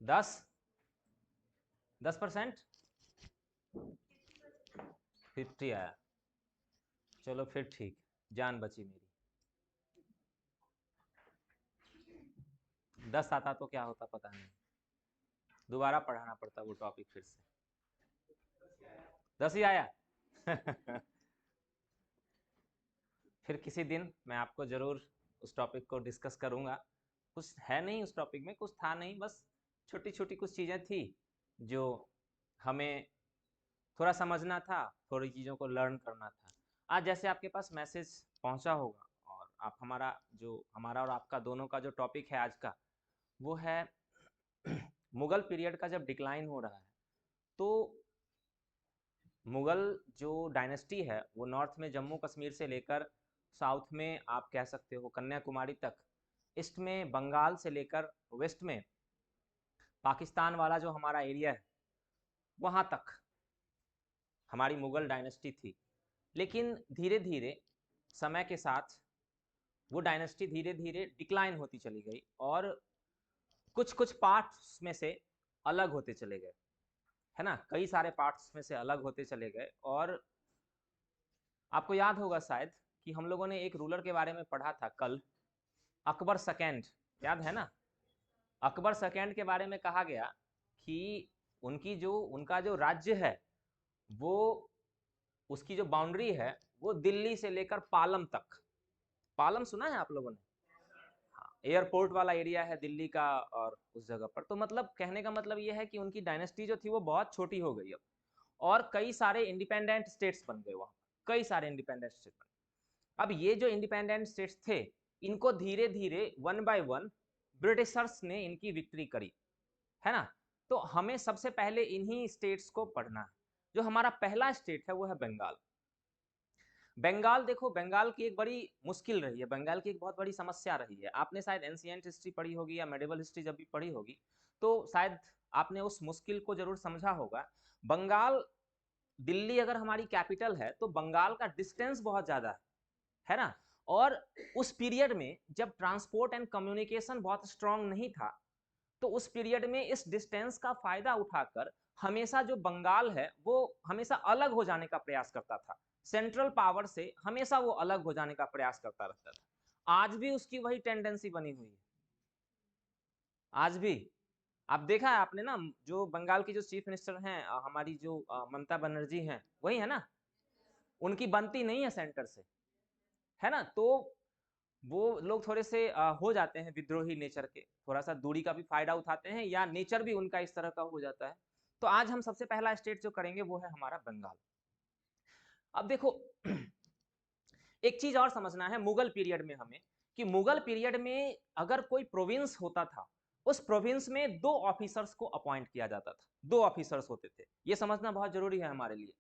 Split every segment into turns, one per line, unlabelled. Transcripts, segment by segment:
10% 50 आया। चलो फिर ठीक, जान बची मेरी। 10 आता तो क्या होता पता नहीं, दोबारा पढ़ाना पड़ता वो टॉपिक फिर से। 10 ही आया। फिर किसी दिन मैं आपको जरूर उस टॉपिक को डिस्कस करूंगा। कुछ है नहीं उस टॉपिक में, कुछ था नहीं, बस छोटी छोटी कुछ चीज़ें थी जो हमें थोड़ा समझना था, थोड़ी चीज़ों को लर्न करना था। आज जैसे आपके पास मैसेज पहुंचा होगा, और आप हमारा और आपका दोनों का जो टॉपिक है आज का, वो है मुगल पीरियड का जब डिक्लाइन हो रहा है, तो मुगल जो डायनेस्टी है वो नॉर्थ में जम्मू कश्मीर से लेकर साउथ में आप कह सकते हो कन्याकुमारी तक, ईस्ट में बंगाल से लेकर वेस्ट में पाकिस्तान वाला जो हमारा एरिया है वहाँ तक हमारी मुगल डायनेस्टी थी। लेकिन धीरे धीरे समय के साथ वो डायनेस्टी धीरे धीरे डिक्लाइन होती चली गई और कुछ कुछ पार्ट्स में से अलग होते चले गए, है ना, कई सारे पार्ट्स में से अलग होते चले गए। और आपको याद होगा शायद कि हम लोगों ने एक रूलर के बारे में पढ़ा था कल, अकबर सेकेंड, याद है ना? अकबर सेकेंड के बारे में कहा गया कि उनका जो राज्य है वो, उसकी जो बाउंड्री है वो दिल्ली से लेकर पालम तक। पालम सुना है आप लोगों ने? हाँ, एयरपोर्ट वाला एरिया है दिल्ली का, और उस जगह पर तो मतलब कहने का मतलब ये है कि उनकी डायनेस्टी जो थी वो बहुत छोटी हो गई अब, और कई सारे इंडिपेंडेंट स्टेट्स बन गए वहाँ, कई सारे इंडिपेंडेंट स्टेट बन गए। अब ये जो इंडिपेंडेंट स्टेट्स थे, इनको धीरे धीरे वन बाय वन ब्रिटिशर्स ने इनकी विक्ट्री करी, है ना? तो हमें सबसे पहले इन्हीं स्टेट्स को पढ़ना है। जो हमारा पहला स्टेट है वो है बंगाल। बंगाल, देखो बंगाल की एक बड़ी मुश्किल रही है, बंगाल की एक बहुत बड़ी समस्या रही है। आपने शायद एंशिएंट हिस्ट्री पढ़ी होगी या मेडिवल हिस्ट्री जब भी पढ़ी होगी, तो शायद आपने उस मुश्किल को जरूर समझा होगा। बंगाल, दिल्ली अगर हमारी कैपिटल है तो बंगाल का डिस्टेंस बहुत ज्यादा है ना? और उस पीरियड में जब ट्रांसपोर्ट एंड कम्युनिकेशन बहुत स्ट्रांग नहीं था, तो उस पीरियड में इस डिस्टेंस का फायदा उठाकर हमेशा जो बंगाल है वो हमेशा अलग हो जाने का प्रयास करता था, सेंट्रल पावर से हमेशा वो अलग हो जाने का प्रयास करता रहता था। आज भी उसकी वही टेंडेंसी बनी हुई है, आज भी। आप देखा है आपने ना, जो बंगाल की जो चीफ मिनिस्टर हैं हमारी जो ममता बनर्जी हैं, वही है ना, उनकी बनती नहीं है सेंटर से, है ना? तो वो लोग थोड़े से हो जाते हैं विद्रोही नेचर के, थोड़ा सा दूरी का भी फायदा उठाते हैं, या नेचर भी उनका इस तरह का हो जाता है। तो आज हम सबसे पहला स्टेट जो करेंगे वो है हमारा बंगाल। अब देखो, एक चीज और समझना है मुगल पीरियड में हमें, कि मुगल पीरियड में अगर कोई प्रोविंस होता था, उस प्रोविंस में 2 ऑफिसर्स को अपॉइंट किया जाता था, 2 ऑफिसर्स होते थे। ये समझना बहुत जरूरी है हमारे लिए।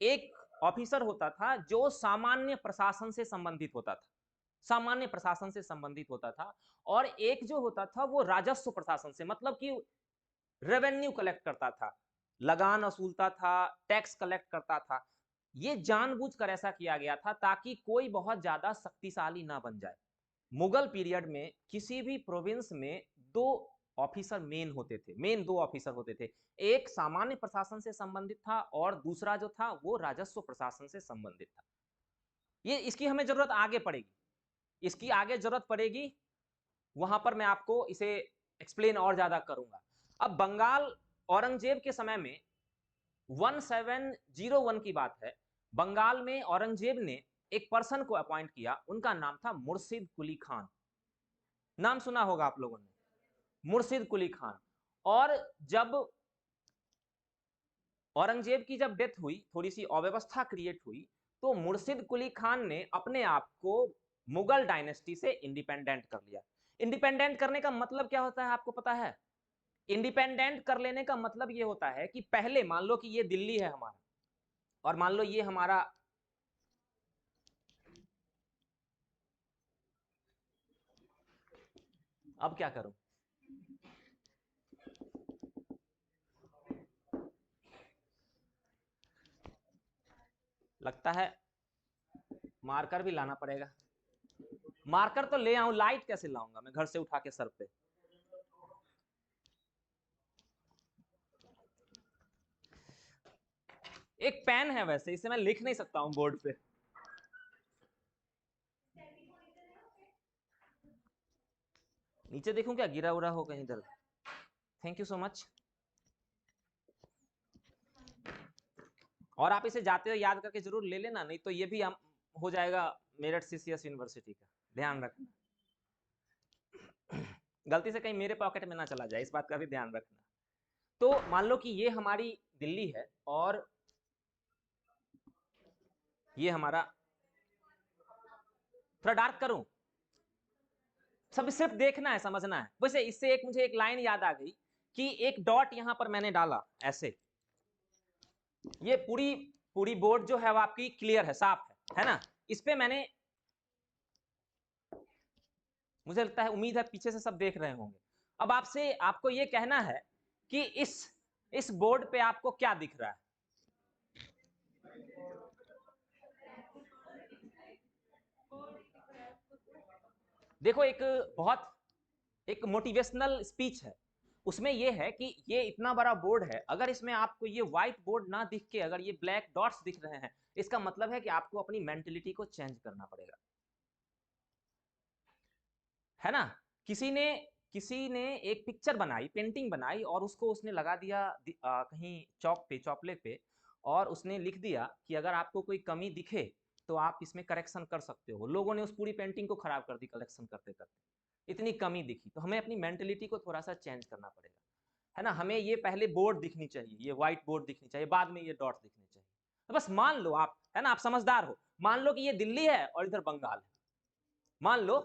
एक ऑफिसर होता था जो सामान्य प्रशासन से संबंधित होता था, सामान्य प्रशासन से संबंधित होता था, और एक जो होता था वो राजस्व प्रशासन से, मतलब कि रेवेन्यू कलेक्ट करता था, लगान वसूलता था, टैक्स कलेक्ट करता था। ये जानबूझकर ऐसा किया गया था ताकि कोई बहुत ज्यादा शक्तिशाली ना बन जाए। मुगल पीरियड में किसी भी प्रोविंस में 2 ऑफिसर मेन होते थे, मेन 2 ऑफिसर होते थे। एक सामान्य प्रशासन से संबंधित था और दूसरा जो था वो राजस्व प्रशासन से संबंधित था। ये इसकी हमें जरूरत आगे पड़ेगी, इसकी आगे जरूरत पड़ेगी, वहां पर मैं आपको इसे एक्सप्लेन और ज्यादा करूंगा। अब बंगाल, औरंगजेब के समय में 1701 की बात है, बंगाल में औरंगजेब ने एक पर्सन को अपॉइंट किया, उनका नाम था मुर्शिद कुली खान। नाम सुना होगा आप लोगों ने, मुर्शिद कुली खान। और जब औरंगजेब की जब डेथ हुई, थोड़ी सी अव्यवस्था क्रिएट हुई, तो मुर्शिद कुली खान ने अपने आप को मुगल डायनेस्टी से इंडिपेंडेंट कर लिया। इंडिपेंडेंट करने का मतलब क्या होता है आपको पता है? इंडिपेंडेंट कर लेने का मतलब ये होता है कि पहले मान लो कि ये दिल्ली है हमारा, और मान लो ये हमारा, अब क्या करूं, लगता है मार्कर भी लाना पड़ेगा। मार्कर तो ले आऊं, लाइट कैसे लाऊंगा मैं घर से उठा के सर पे? एक पेन है वैसे, इसे मैं लिख नहीं सकता हूं बोर्ड पे। नीचे देखूं क्या गिरा उरा हो कहीं इधर। Thank you so much. और आप इसे जाते हुए याद करके जरूर ले लेना, नहीं तो ये भी हम हो जाएगा मेरठ सीसीएस यूनिवर्सिटी का, ध्यान रखना। गलती से कहीं मेरे पॉकेट में ना चला जाए, इस बात का भी ध्यान रखना। तो मान लो कि ये हमारी दिल्ली है और ये हमारा, थोड़ा डार्क करूं, सब सिर्फ देखना है, समझना है। वैसे इससे एक मुझे एक लाइन याद आ गई कि एक डॉट यहां पर मैंने डाला ऐसे, ये पूरी पूरी बोर्ड जो है वो आपकी क्लियर है, साफ है ना। इस पे मैंने, मुझे लगता है, उम्मीद है पीछे से सब देख रहे होंगे। अब आपसे आपको ये कहना है कि इस बोर्ड पे आपको क्या दिख रहा है। देखो एक मोटिवेशनल स्पीच है, उसमें यह है कि ये इतना बड़ा बोर्ड है, अगर इसमें आपको ये व्हाइट बोर्ड ना दिख के अगर ये ब्लैक डॉट्स दिख रहे हैं, इसका मतलब है कि आपको अपनी मेंटेलिटी को चेंज करना पड़ेगा, है ना। किसी ने एक पिक्चर बनाई, पेंटिंग बनाई और उसको उसने लगा दिया कहीं चौक पे, चौपले पे, और उसने लिख दिया कि अगर आपको कोई कमी दिखे तो आप इसमें करेक्शन कर सकते हो। लोगों ने उस पूरी पेंटिंग को खराब कर दी करेक्शन करते करते, इतनी कमी दिखी। तो हमें अपनी मेंटेलिटी को थोड़ा सा चेंज करना पड़ेगा, है ना। हमें ये पहले बोर्ड दिखनी चाहिए, ये व्हाइट बोर्ड दिखनी चाहिए, बाद में ये डॉट्स दिखने चाहिए। तो बस मान लो आप, है ना, आप समझदार हो, मान लो कि ये दिल्ली है और इधर बंगाल है, मान लो,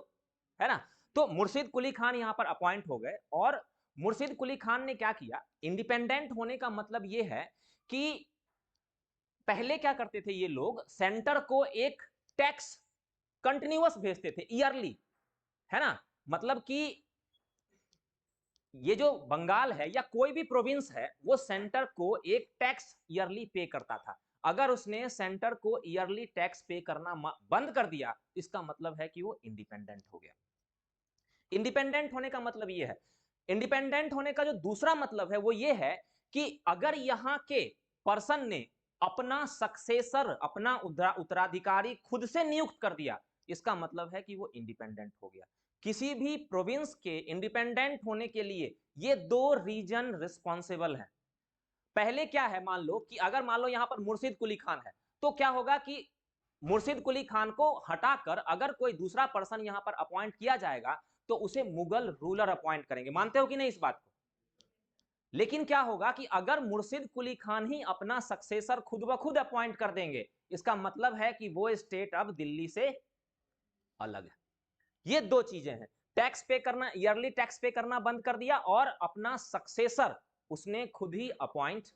है ना। तो मुर्शिद कुली खान यहां पर अपॉइंट हो गए, और मुर्शिद कुली खान ने क्या किया, इंडिपेंडेंट होने का मतलब ये है कि पहले क्या करते थे ये लोग, सेंटर को एक टैक्स कंटिन्यूअस भेजते थे ईयरली, है ना। मतलब कि ये जो बंगाल है या कोई भी प्रोविंस है, वो सेंटर को एक टैक्स ईयरली पे करता था। अगर उसने सेंटर को ईयरली टैक्स पे करना बंद कर दिया, इसका मतलब है कि वो इंडिपेंडेंट हो गया। इंडिपेंडेंट होने का मतलब ये है। इंडिपेंडेंट होने का जो दूसरा मतलब है वो ये है कि अगर यहां के पर्सन ने अपना सक्सेसर, अपना उत्तराधिकारी खुद से नियुक्त कर दिया, इसका मतलब है कि वो इंडिपेंडेंट हो गया। किसी भी प्रोविंस के इंडिपेंडेंट होने के लिए ये दो रीजन रिस्पॉन्सिबल है। पहले क्या है, मान लो कि अगर मान लो यहां पर मुर्शिद कुली खान है, तो क्या होगा कि मुर्शिद कुली खान को हटाकर अगर कोई दूसरा पर्सन यहां पर अपॉइंट किया जाएगा तो उसे मुगल रूलर अपॉइंट करेंगे। मानते हो कि नहीं इस बात को। लेकिन क्या होगा कि अगर मुर्शिद कुली खान ही अपना सक्सेसर खुद ब खुद अपॉइंट कर देंगे, इसका मतलब है कि वो स्टेट अब दिल्ली से अलग है। ये दो चीजें हैं, टैक्स पे करना, ईयरली टैक्स पे करना बंद कर दिया, और अपना सक्सेसर उसने खुद ही अपॉइंट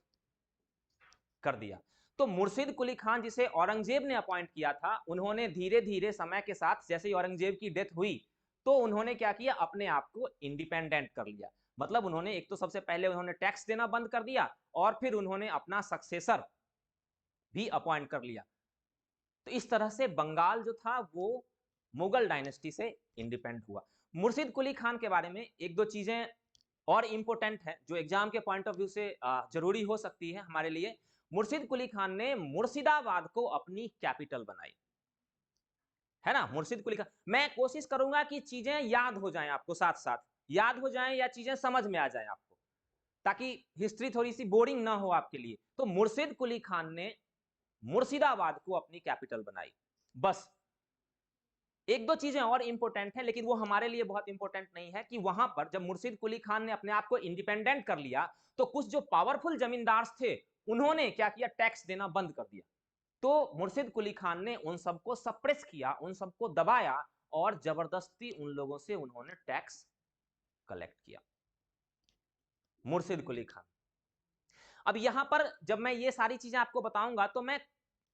कर दिया। तो मुर्शिद कुली खान जिसे औरंगजेब ने अपॉइंट किया था, उन्होंने धीरे धीरे समय के साथ, जैसे ही औरंगजेब की डेथ हुई, तो उन्होंने क्या किया, अपने आप को इंडिपेंडेंट कर लिया। मतलब उन्होंने एक तो सबसे पहले उन्होंने टैक्स देना बंद कर दिया, और फिर उन्होंने अपना सक्सेसर भी अपॉइंट कर लिया। तो इस तरह से बंगाल जो था वो मुगल डायनेस्टी से इंडिपेंडेंट हुआ। मुर्शिद कुली खान के बारे में एक दो चीजें और इंपॉर्टेंट है जो एग्जाम के पॉइंट ऑफ व्यू से जरूरी हो सकती है हमारे लिए। मुर्शिद कुली खान ने मुर्शिदाबाद को अपनी कैपिटल बनाई, है ना। मुर्शिद कुली खान, मैं कोशिश करूंगा कि चीजें याद हो जाएं आपको, साथ साथ याद हो जाएं या चीजें समझ में आ जाएं आपको, ताकि हिस्ट्री थोड़ी सी बोरिंग ना हो आपके लिए। तो मुर्शिद कुली खान ने मुर्शिदाबाद को अपनी कैपिटल बनाई। बस एक दो चीजें और इंपॉर्टेंट है, लेकिन वो हमारे लिए बहुत इंपॉर्टेंट नहीं है, कि वहां पर जब मुर्शिद कुली खान ने अपने आप को इंडिपेंडेंट कर लिया, तो कुछ जो पावरफुल जमींदार थे, उन्होंने क्या किया, टैक्स देना बंद कर दिया। तो मुर्शिद कुली खान ने उन सबको सप्रेस किया, उन सबको दबाया, और जबरदस्ती उन लोगों से उन्होंने टैक्स कलेक्ट किया। मुर्शिद कुली खान। अब यहां पर जब मैं ये सारी चीजें आपको बताऊंगा, तो मैं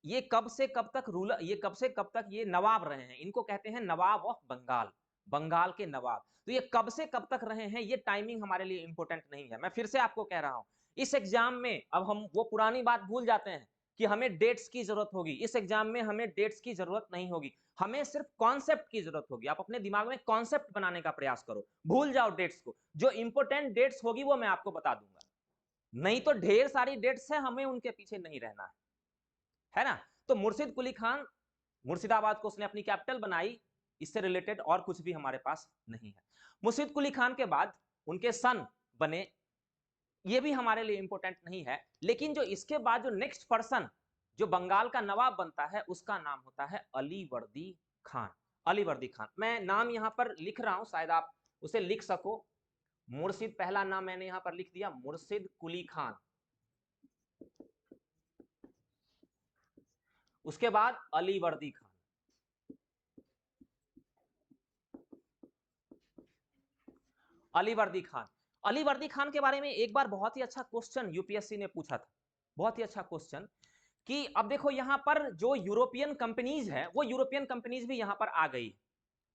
ये कब से कब तक रूलर, ये कब से कब तक ये नवाब रहे हैं, इनको कहते हैं नवाब ऑफ बंगाल, बंगाल के नवाब। तो ये कब से कब तक रहे हैं, ये टाइमिंग हमारे लिए इंपॉर्टेंट नहीं है। मैं फिर से आपको कह रहा हूं, इस एग्जाम में अब हम वो पुरानी बात भूल जाते हैं कि हमें डेट्स की जरूरत होगी। इस एग्जाम में हमें डेट्स की जरूरत नहीं होगी, हमें सिर्फ कॉन्सेप्ट की जरूरत होगी। आप अपने दिमाग में कॉन्सेप्ट बनाने का प्रयास करो, भूल जाओ डेट्स को। जो इंपॉर्टेंट डेट्स होगी वो मैं आपको बता दूंगा, नहीं तो ढेर सारी डेट्स है, हमें उनके पीछे नहीं रहना है। है ना। तो मुर्शिद कुली खान, मुर्शिदाबाद को उसने अपनी कैपिटल बनाई, इससे रिलेटेड और कुछ भी हमारे पास नहीं है। मुर्शिद कुली खान के बाद उनके सन बने, ये भी हमारे लिए इंपॉर्टेंट नहीं है, लेकिन जो इसके बाद जो नेक्स्ट पर्सन जो बंगाल का नवाब बनता है उसका नाम होता है अलीवर्दी खान। अलीवर्दी खान, मैं नाम यहां पर लिख रहा हूं, शायद आप उसे लिख सको। मुर्शिद पहला नाम मैंने यहां पर लिख दिया, मुर्शिद कुली खान। उसके बाद अलीवर्दी खान। अलीवर्दी खान, अलीवर्दी खान के बारे में एक बार बहुत ही अच्छा क्वेश्चन यूपीएससी ने पूछा था, बहुत ही अच्छा क्वेश्चन, कि अब देखो यहां पर जो यूरोपियन कंपनीज है वो यूरोपियन कंपनीज भी यहां पर आ गई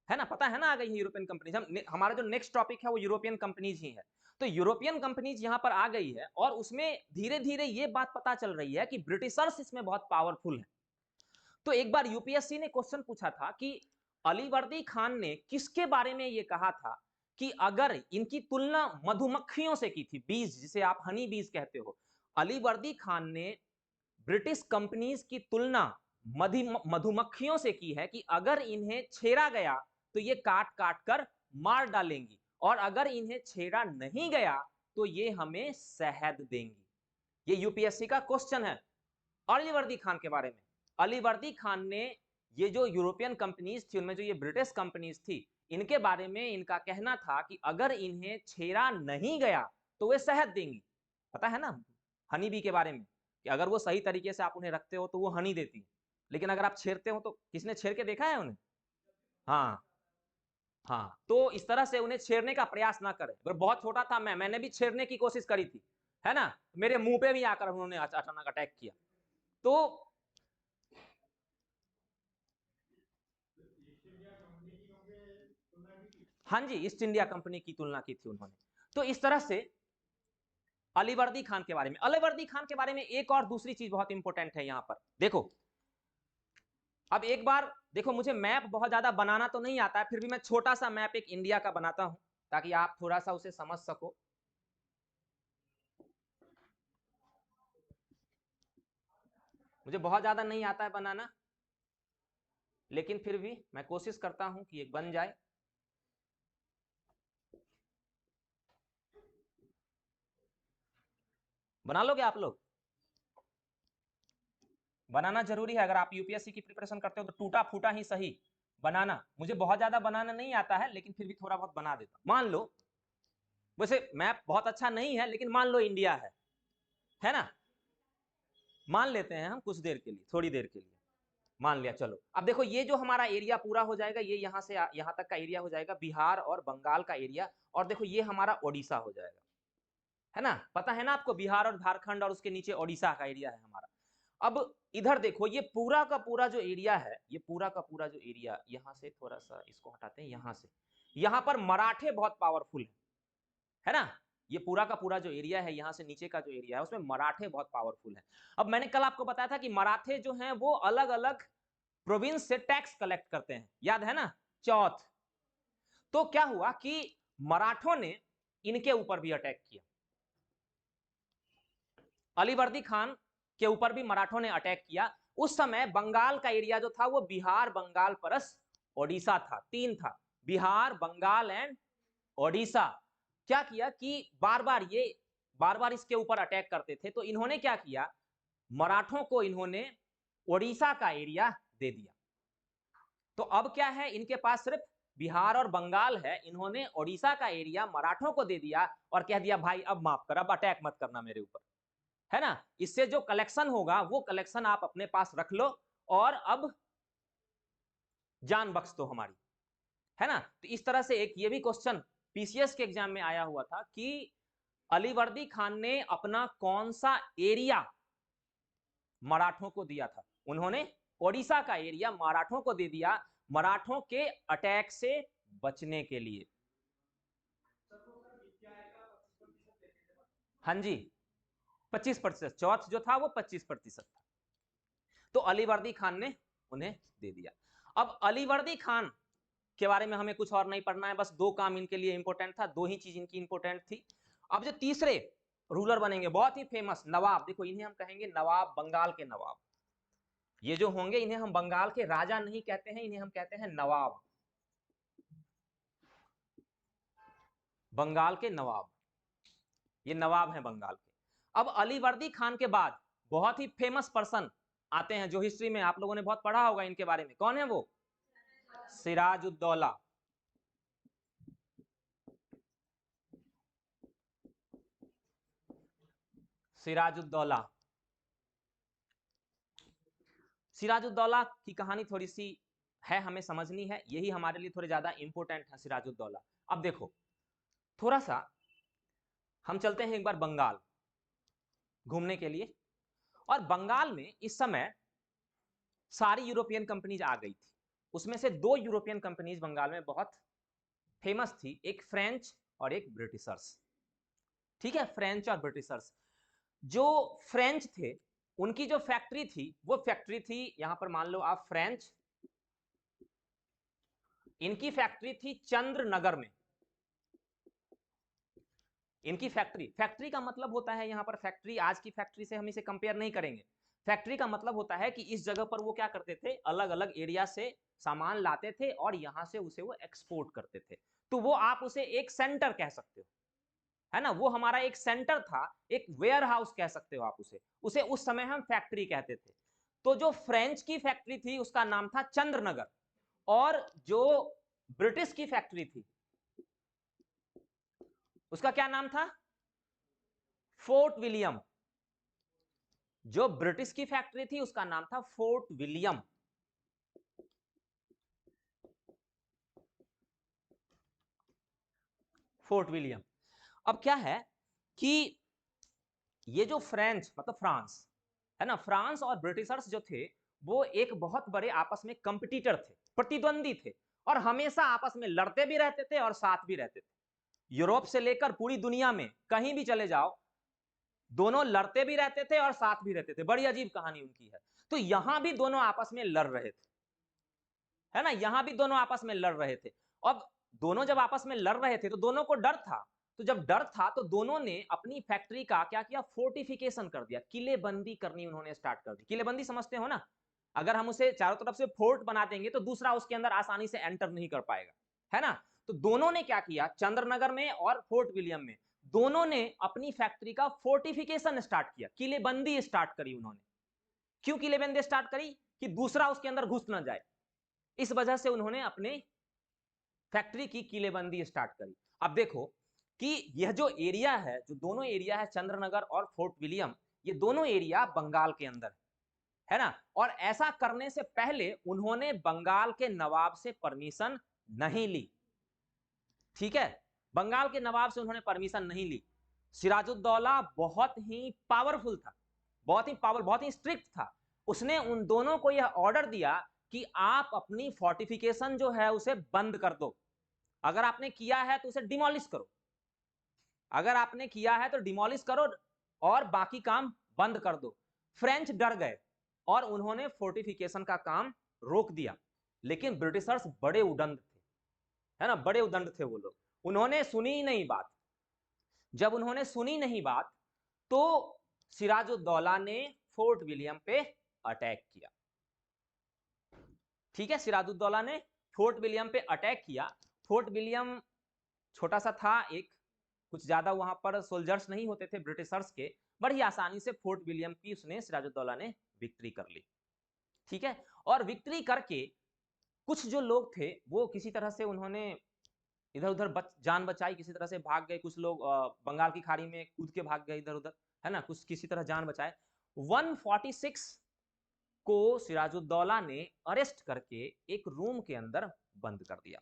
है ना, पता है ना, आ गई है यूरोपियन कंपनीज। हमारा जो नेक्स्ट टॉपिक है वो यूरोपियन कंपनीज ही है। तो यूरोपियन कंपनीज यहां पर आ गई है और उसमें धीरे धीरे ये बात पता चल रही है कि ब्रिटिशर्स इसमें बहुत पावरफुल है। तो एक बार यूपीएससी ने क्वेश्चन पूछा था कि अलीवर्दी खान ने किसके बारे में ये कहा था कि अगर इनकी तुलना मधुमक्खियों से की थी, बीज जिसे आप हनी बीज कहते हो, अलीवर्दी खान ने ब्रिटिश कंपनीज की तुलना मधुमक्खियों से की है कि अगर इन्हें छेड़ा गया तो ये काट काट कर मार डालेंगी, और अगर इन्हें छेड़ा नहीं गया तो ये हमें शहद देंगी। ये यूपीएससी का क्वेश्चन है अलीवर्दी खान के बारे में। अलीवर्दी खान ने ये जो यूरोपियन कंपनीज थी उनमें जो ये ब्रिटिश कंपनीज थी, इनके बारे में इनका कहना था कि अगर इन्हें छेड़ा नहीं गया तो वे शहद देंगी। पता है ना हनी बी के बारे में, कि अगर वो सही तरीके से आप उन्हें रखते हो तो वो हनी देती है, लेकिन अगर आप छेड़ते हो तो, किसने छेड़ के देखा है उन्हें? हाँ हाँ, तो इस तरह से उन्हें छेड़ने का प्रयास ना करें। अगर बहुत छोटा था मैंने भी छेड़ने की कोशिश करी थी, है ना, मेरे मुंह पे भी आकर उन्होंने अचानक अटैक किया। तो हाँ जी, ईस्ट इंडिया कंपनी की तुलना की थी उन्होंने। तो इस तरह से अलीवर्दी खान के बारे में, अलीवर्दी खान के बारे में एक और दूसरी चीज बहुत इंपॉर्टेंट है यहां पर देखो। अब एक बार देखो, मुझे मैप बहुत ज्यादा बनाना तो नहीं आता है, फिर भी मैं छोटा सा मैप एक इंडिया का बनाता हूं ताकि आप थोड़ा सा उसे समझ सको। मुझे बहुत ज्यादा नहीं आता है बनाना, लेकिन फिर भी मैं कोशिश करता हूं कि एक बन जाए। बना लोगे आप लोग? बनाना जरूरी है, अगर आप यूपीएससी की प्रिपरेशन करते हो तो टूटा फूटा ही सही बनाना। मुझे बहुत ज्यादा बनाना नहीं आता है, लेकिन फिर भी थोड़ा बहुत बना देता। मान लो, वैसे मैप बहुत अच्छा नहीं है, लेकिन मान लो इंडिया है ना, मान लेते हैं हम कुछ देर के लिए, थोड़ी देर के लिए मान लिया। चलो अब देखो, ये जो हमारा एरिया पूरा हो जाएगा, ये यहां से यहां तक का एरिया हो जाएगा बिहार और बंगाल का एरिया, और देखो ये हमारा ओडिशा हो जाएगा, है ना, पता है ना आपको, बिहार और झारखंड और उसके नीचे ओडिशा का एरिया है हमारा। अब इधर देखो, ये पूरा का पूरा जो एरिया है, ये पूरा का पूरा जो एरिया, यहां से थोड़ा सा इसको हटाते हैं, यहां से, यहां पर मराठे बहुत पावरफुल है ना। ये पूरा का पूरा जो एरिया है, यहां से नीचे का जो एरिया है, उसमें मराठे बहुत पावरफुल है। अब मैंने कल आपको बताया था कि मराठे जो हैं वो अलग अलग प्रोविंस से टैक्स कलेक्ट करते हैं, याद है ना, चौथ। तो क्या हुआ कि मराठों ने इनके ऊपर भी अटैक किया, अलीवर्दी खान के ऊपर भी मराठों ने अटैक किया। उस समय बंगाल का एरिया जो था वो बिहार, बंगाल प्लस ओडिशा था, तीन था, बिहार, बंगाल एंड ओडिशा। क्या किया कि बार बार इसके ऊपर अटैक करते थे, तो इन्होंने क्या किया, मराठों को इन्होंने ओडिशा का एरिया दे दिया। तो अब क्या है, इनके पास सिर्फ बिहार और बंगाल है, इन्होंने ओडिशा का एरिया मराठों को दे दिया और कह दिया भाई अब माफ कर, अब अटैक मत करना मेरे ऊपर, है ना। इससे जो कलेक्शन होगा वो कलेक्शन आप अपने पास रख लो, और अब जान बख्श दो हमारी, है ना। तो इस तरह से एक ये भी क्वेश्चन पीसीएस के एग्जाम में आया हुआ था कि अलीवर्दी खान ने अपना कौन सा एरिया मराठों को दिया था। उन्होंने ओडिशा का एरिया मराठों को दे दिया, मराठों के अटैक से बचने के लिए। हाँ जी, 25%, चौथ जो था वो 25% था, तो अलीवर्दी खान ने उन्हें दे दिया। अब अलीवर्दी खान के बारे में हमें कुछ और नहीं पढ़ना है, बस दो काम इनके लिए इंपॉर्टेंट था, दो ही चीज इनकी इंपॉर्टेंट थी। अब जो तीसरे रूलर बनेंगे बहुत ही फेमस नवाब, देखो इन्हें हम कहेंगे नवाब, बंगाल के नवाब, ये जो होंगे इन्हें हम बंगाल के राजा नहीं कहते हैं, इन्हें हम कहते हैं नवाब, बंगाल के नवाब, ये नवाब हैं बंगाल के। अब अलीवर्दी खान के बाद बहुत ही फेमस पर्सन आते हैं जो हिस्ट्री में आप लोगों ने बहुत पढ़ा होगा इनके बारे में। कौन है वो? सिराजुद्दौला। सिराजुद्दौला, सिराजुद्दौला की कहानी थोड़ी सी है, हमें समझनी है, यही हमारे लिए थोड़े ज्यादा इंपॉर्टेंट है सिराजुद्दौला। अब देखो थोड़ा सा हम चलते हैं एक बार बंगाल घूमने के लिए। और बंगाल में इस समय सारी यूरोपियन कंपनीज आ गई थी, उसमें से दो यूरोपियन कंपनीज बंगाल में बहुत फेमस थी, एक फ्रेंच और एक ब्रिटिशर्स। ठीक है, फ्रेंच और ब्रिटिशर्स। जो फ्रेंच थे उनकी जो फैक्ट्री थी वो फैक्ट्री थी, यहां पर मान लो आप फ्रेंच, इनकी फैक्ट्री थी चंद्रनगर में। इनकी फैक्ट्री, फैक्ट्री का मतलब होता है यहां पर फैक्ट्री, आज की फैक्ट्री से हम इसे कंपेयर नहीं करेंगे। फैक्ट्री का मतलब होता है कि इस जगह पर वो क्या करते थे, अलग अलग एरिया से सामान लाते थे और यहां से उसे वो एक्सपोर्ट करते थे। तो वो आप उसे एक सेंटर कह सकते हो, है ना, वो हमारा एक सेंटर था, एक वेयर हाउस कह सकते हो आप उसे, उसे उस समय हम फैक्ट्री कहते थे। तो जो फ्रेंच की फैक्ट्री थी उसका नाम था चंद्रनगर, और जो ब्रिटिश की फैक्ट्री थी उसका क्या नाम था? Fort William. जो ब्रिटिश की फैक्ट्री थी उसका नाम था फोर्ट विलियम। Fort William. अब क्या है कि ये जो फ्रेंच मतलब फ्रांस है ना, फ्रांस और ब्रिटिशर्स जो थे वो एक बहुत बड़े आपस में कंपटीटर थे, प्रतिद्वंदी थे, और हमेशा आपस में लड़ते भी रहते थे और साथ भी रहते थे। यूरोप से लेकर पूरी दुनिया में कहीं भी चले जाओ, दोनों लड़ते भी रहते थे और साथ भी रहते थे। बड़ी अजीब कहानी उनकी है। तो यहां भी दोनों आपस में लड़ रहे थे, है ना, यहां भी दोनों आपस में लड़ रहे थे। अब दोनों जब आपस में लड़ रहे थे तो दोनों को डर था, तो जब डर था तो दोनों ने अपनी फैक्ट्री का क्या किया, फोर्टिफिकेशन कर दिया, किलेबंदी करनी उन्होंने स्टार्ट कर दी। किलेबंदी समझते हो ना, अगर हम उसे चारों तरफ से फोर्ट बना देंगे तो दूसरा उसके अंदर आसानी से एंटर नहीं कर पाएगा, है ना। तो दोनों ने क्या किया, चंद्रनगर में और फोर्ट विलियम में दोनों ने अपनी फैक्ट्री का फोर्टिफिकेशन स्टार्ट किया, किलेबंदी स्टार्ट करी उन्होंने। क्यों किलेबंदी स्टार्ट करी? कि दूसरा उसके अंदर घुस ना जाए, इस वजह से उन्होंने अपने फैक्ट्री की किलेबंदी स्टार्ट करी। अब देखो कि यह जो एरिया है, जो दोनों एरिया है चंद्रनगर और फोर्ट विलियम, ये दोनों एरिया बंगाल के अंदर है ना। और ऐसा करने से पहले उन्होंने बंगाल के नवाब से परमिशन नहीं ली। ठीक है, बंगाल के नवाब से उन्होंने परमिशन नहीं ली। सिराजुद्दौला बहुत ही पावरफुल था, बहुत ही स्ट्रिक्ट था। उसने उन दोनों को यह ऑर्डर दिया कि आप अपनी फोर्टिफिकेशन जो है उसे बंद कर दो, अगर आपने किया है तो उसे डिमोलिश करो, अगर आपने किया है तो डिमोलिश करो और बाकी काम बंद कर दो। फ्रेंच डर गए और उन्होंने फोर्टिफिकेशन का काम रोक दिया। लेकिन ब्रिटिशर्स बड़े उदंड थे, है ना, बड़े उदंड थे वो लोग, उन्होंने सुनी ही नहीं बात। जब उन्होंने सुनी नहीं बात तो सिराजुद्दौला ने फोर्ट विलियम पे अटैक किया। ठीक है, सिराजुद्दौला ने फोर्ट विलियम पे अटैक किया। फोर्ट विलियम छोटा सा था, एक कुछ ज्यादा वहां पर सोल्जर्स नहीं होते थे ब्रिटिशर्स के, बड़ी आसानी से फोर्ट विलियम की उसने सिराजुद्दौला ने विक्ट्री कर ली। ठीक है, और विक्ट्री करके कुछ जो लोग थे वो किसी तरह से उन्होंने इधर उधर जान बचाई, किसी तरह से भाग गए, कुछ लोग बंगाल की खाड़ी में कूद के भाग गए इधर उधर, है ना, कुछ किसी तरह जान बचाए। 146 को सिराजुद्दौला ने अरेस्ट करके एक रूम के अंदर बंद कर दिया।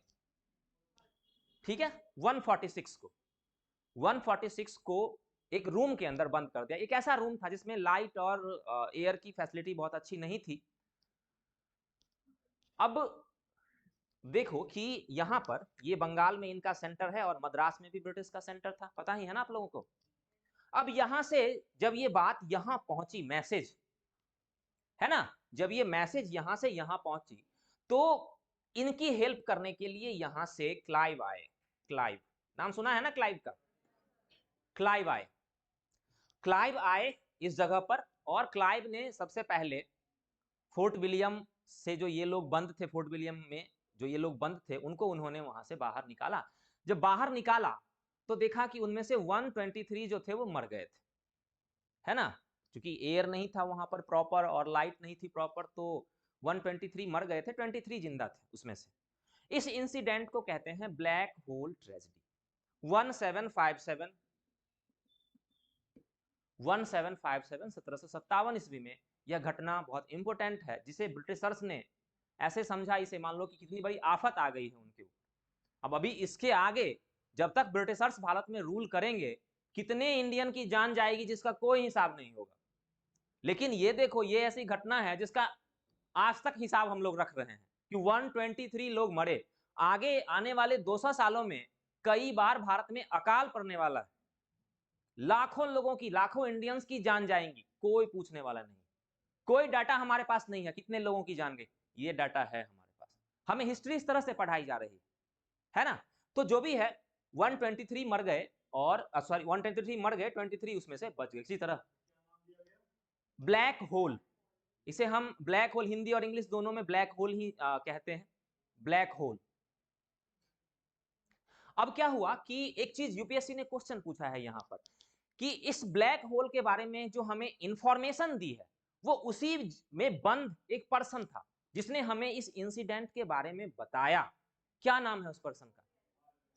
ठीक है, 146 को 146 को एक रूम के अंदर बंद कर दिया। एक ऐसा रूम था जिसमें लाइट और एयर की फैसिलिटी बहुत अच्छी नहीं थी। अब देखो कि यहां पर ये बंगाल में इनका सेंटर है और मद्रास में भी ब्रिटिश का सेंटर था, पता ही है ना आप लोगों को। अब यहां से जब ये बात यहां पहुंची, मैसेज, है ना, जब ये मैसेज यहां से यहां पहुंची तो इनकी हेल्प करने के लिए यहां से क्लाइव आए। क्लाइव नाम सुना है ना, क्लाइव का। क्लाइव आए, क्लाइव आए इस जगह पर, और क्लाइव ने सबसे पहले फोर्ट विलियम से जो ये लोग बंद थे, फोर्ट विलियम में जो ये लोग बंद थे, उनको उन्होंने वहां से बाहर निकाला। जब बाहर निकाला तो देखा कि उनमें से 123 जो थे वो मर गए थे, है ना, क्योंकि एयर नहीं था वहां पर प्रॉपर और लाइट नहीं थी प्रॉपर, तो 123 मर गए थे, 23 जिंदा थे उसमें से। इस इंसिडेंट को कहते हैं ब्लैक होल ट्रेजेडी। 1757 ईस्वी में यह घटना बहुत इंपॉर्टेंट है, जिसे ब्रिटिशर्स ने ऐसे समझा, इसे मान लो कि कितनी बड़ी आफत आ गई है उनके ऊपर। अब अभी इसके आगे जब तक ब्रिटिशर्स भारत में रूल करेंगे, कितने इंडियन की जान जाएगी जिसका कोई हिसाब नहीं होगा। लेकिन ये देखो, ये ऐसी घटना है जिसका आज तक हिसाब हम लोग रख रहे हैं कि 123 लोग मरे। आगे आने वाले 200 सालों में कई बार भारत में अकाल पड़ने वाला है, लाखों लोगों की, लाखों इंडियंस की जान जाएंगी, कोई पूछने वाला नहीं। कोई डाटा हमारे पास नहीं है कितने लोगों की जान गई, ये डाटा है हमारे पास, हमें हिस्ट्री इस तरह से पढ़ाई जा रही है ना। तो जो भी है 123 मर गए, और सॉरी 123 मर गए, 23 उसमें से बच गए। इसी तरह ब्लैक होल, इसे हम ब्लैक होल, हिंदी और इंग्लिश दोनों में ब्लैक होल ही कहते हैं, ब्लैक होल। अब क्या हुआ कि एक चीज यूपीएससी ने क्वेश्चन पूछा है यहां पर कि इस ब्लैक होल के बारे में जो हमें इंफॉर्मेशन दी है, वो उसी में बंद एक पर्सन था जिसने हमें इस इंसिडेंट के बारे में बताया। क्या नाम है उस पर्सन का?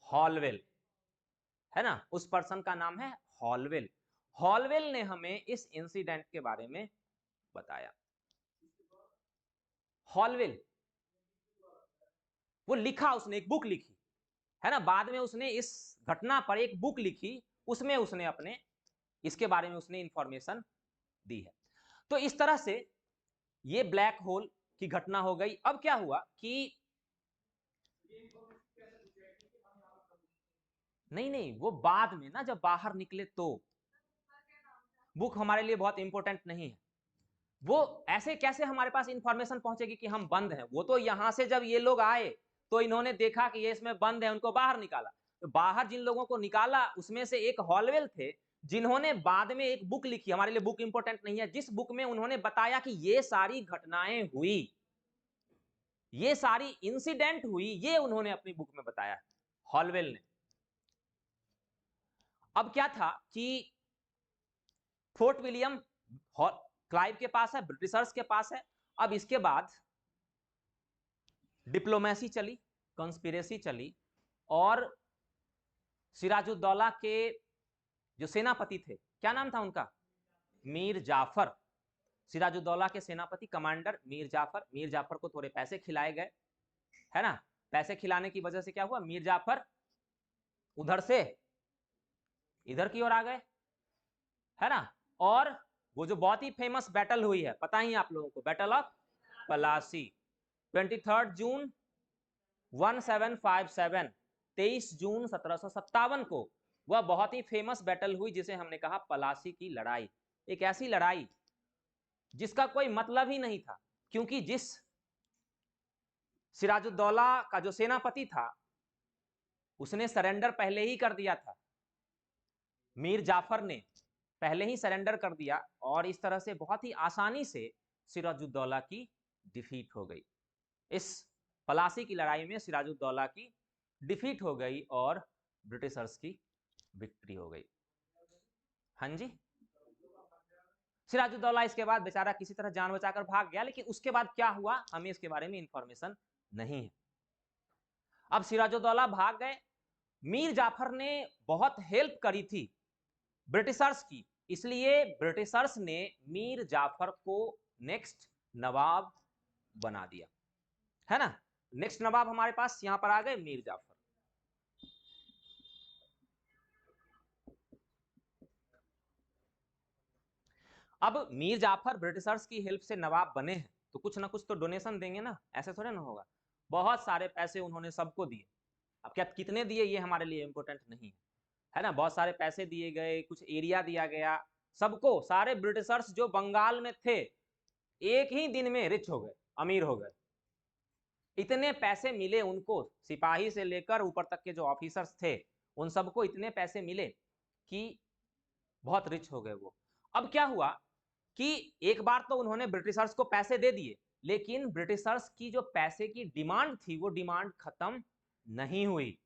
हॉलवेल, है ना, उस पर्सन का नाम है हॉलवेल। हॉलवेल ने हमें इस इंसिडेंट के बारे में बताया। हॉलवेल, वो लिखा, उसने एक बुक लिखी, है ना, बाद में उसने इस घटना पर एक बुक लिखी, उसमें उसने अपने इसके बारे में उसने इंफॉर्मेशन दी है। तो इस तरह से ये ब्लैक होल की घटना हो गई। अब क्या हुआ कि नहीं नहीं, वो बाद में ना, जब बाहर निकले तो, बुक हमारे लिए बहुत इंपॉर्टेंट नहीं है। वो ऐसे कैसे हमारे पास इंफॉर्मेशन पहुंचेगी कि हम बंद हैं? वो तो यहां से जब ये लोग आए तो इन्होंने देखा कि ये इसमें बंद है, उनको बाहर निकाला। तो बाहर जिन लोगों को निकाला उसमें से एक हॉलवेल थे, जिन्होंने बाद में एक बुक लिखी, हमारे लिए बुक इंपॉर्टेंट नहीं है, जिस बुक में उन्होंने बताया कि ये सारी घटनाएं हुई, ये सारी इंसिडेंट हुई, ये उन्होंने अपनी बुक में बताया, हॉलवेल ने। अब क्या था कि फोर्ट विलियम क्लाइव के पास है, ब्रिटिशर्स के पास है। अब इसके बाद डिप्लोमेसी चली, कंस्पिरेसी चली, और सिराजुद्दौला के जो सेनापति थे, क्या नाम था उनका? मीर जाफर। सिराजुद्दौला के सेनापति कमांडर मीर जाफर, मीर जाफर को थोड़े पैसे खिलाए गए, है ना। पैसे खिलाने की वजह से क्या हुआ, मीर जाफर उधर से इधर की ओर आ गए, है ना। और वो जो बहुत ही फेमस बैटल हुई है, पता ही आप लोगों को, बैटल ऑफ पलासी, 23 जून 1757, 23 जून 1757 को वह बहुत ही फेमस बैटल हुई जिसे हमने कहा पलासी की लड़ाई। एक ऐसी लड़ाई जिसका कोई मतलब ही नहीं था, क्योंकि जिस सिराजुद्दौला का जो सेनापति था उसने सरेंडर पहले ही कर दिया था, मीर जाफर ने पहले ही सरेंडर कर दिया, और इस तरह से बहुत ही आसानी से सिराजुद्दौला की डिफीट हो गई। इस पलासी की लड़ाई में सिराजुद्दौला की डिफीट हो गई और ब्रिटिशर्स की विक्ट्री हो गई। हाँ जी, सिराजुद्दौला इसके बाद बेचारा किसी तरह जान बचाकर भाग गया, लेकिन उसके बाद क्या हुआ हमें इसके बारे में इंफॉर्मेशन नहीं है। अब सिराजुद्दौला भाग गए, मीर जाफर ने बहुत हेल्प करी थी ब्रिटिशर्स की, इसलिए ब्रिटिशर्स ने मीर जाफर को नेक्स्ट नवाब बना दिया, है ना। नेक्स्ट नवाब हमारे पास यहां पर आ गए मीर जाफर। अब मीर जाफर ब्रिटिशर्स की हेल्प से नवाब बने हैं तो कुछ ना कुछ तो डोनेशन देंगे ना, ऐसे थोड़े ना होगा। बहुत सारे पैसे उन्होंने सबको दिए। अब क्या कितने दिए ये हमारे लिए इंपॉर्टेंट नहीं है ना, बहुत सारे पैसे दिए गए, कुछ एरिया दिया गया सबको। सारे ब्रिटिशर्स जो बंगाल में थे एक ही दिन में रिच हो गए, अमीर हो गए। इतने पैसे मिले उनको, सिपाही से लेकर ऊपर तक के जो ऑफिसर्स थे उन सबको इतने पैसे मिले कि बहुत रिच हो गए वो। अब क्या हुआ कि एक बार तो उन्होंने ब्रिटिशर्स को पैसे दे दिए, लेकिन ब्रिटिशर्स की जो पैसे की डिमांड थी वो डिमांड खत्म नहीं हुई,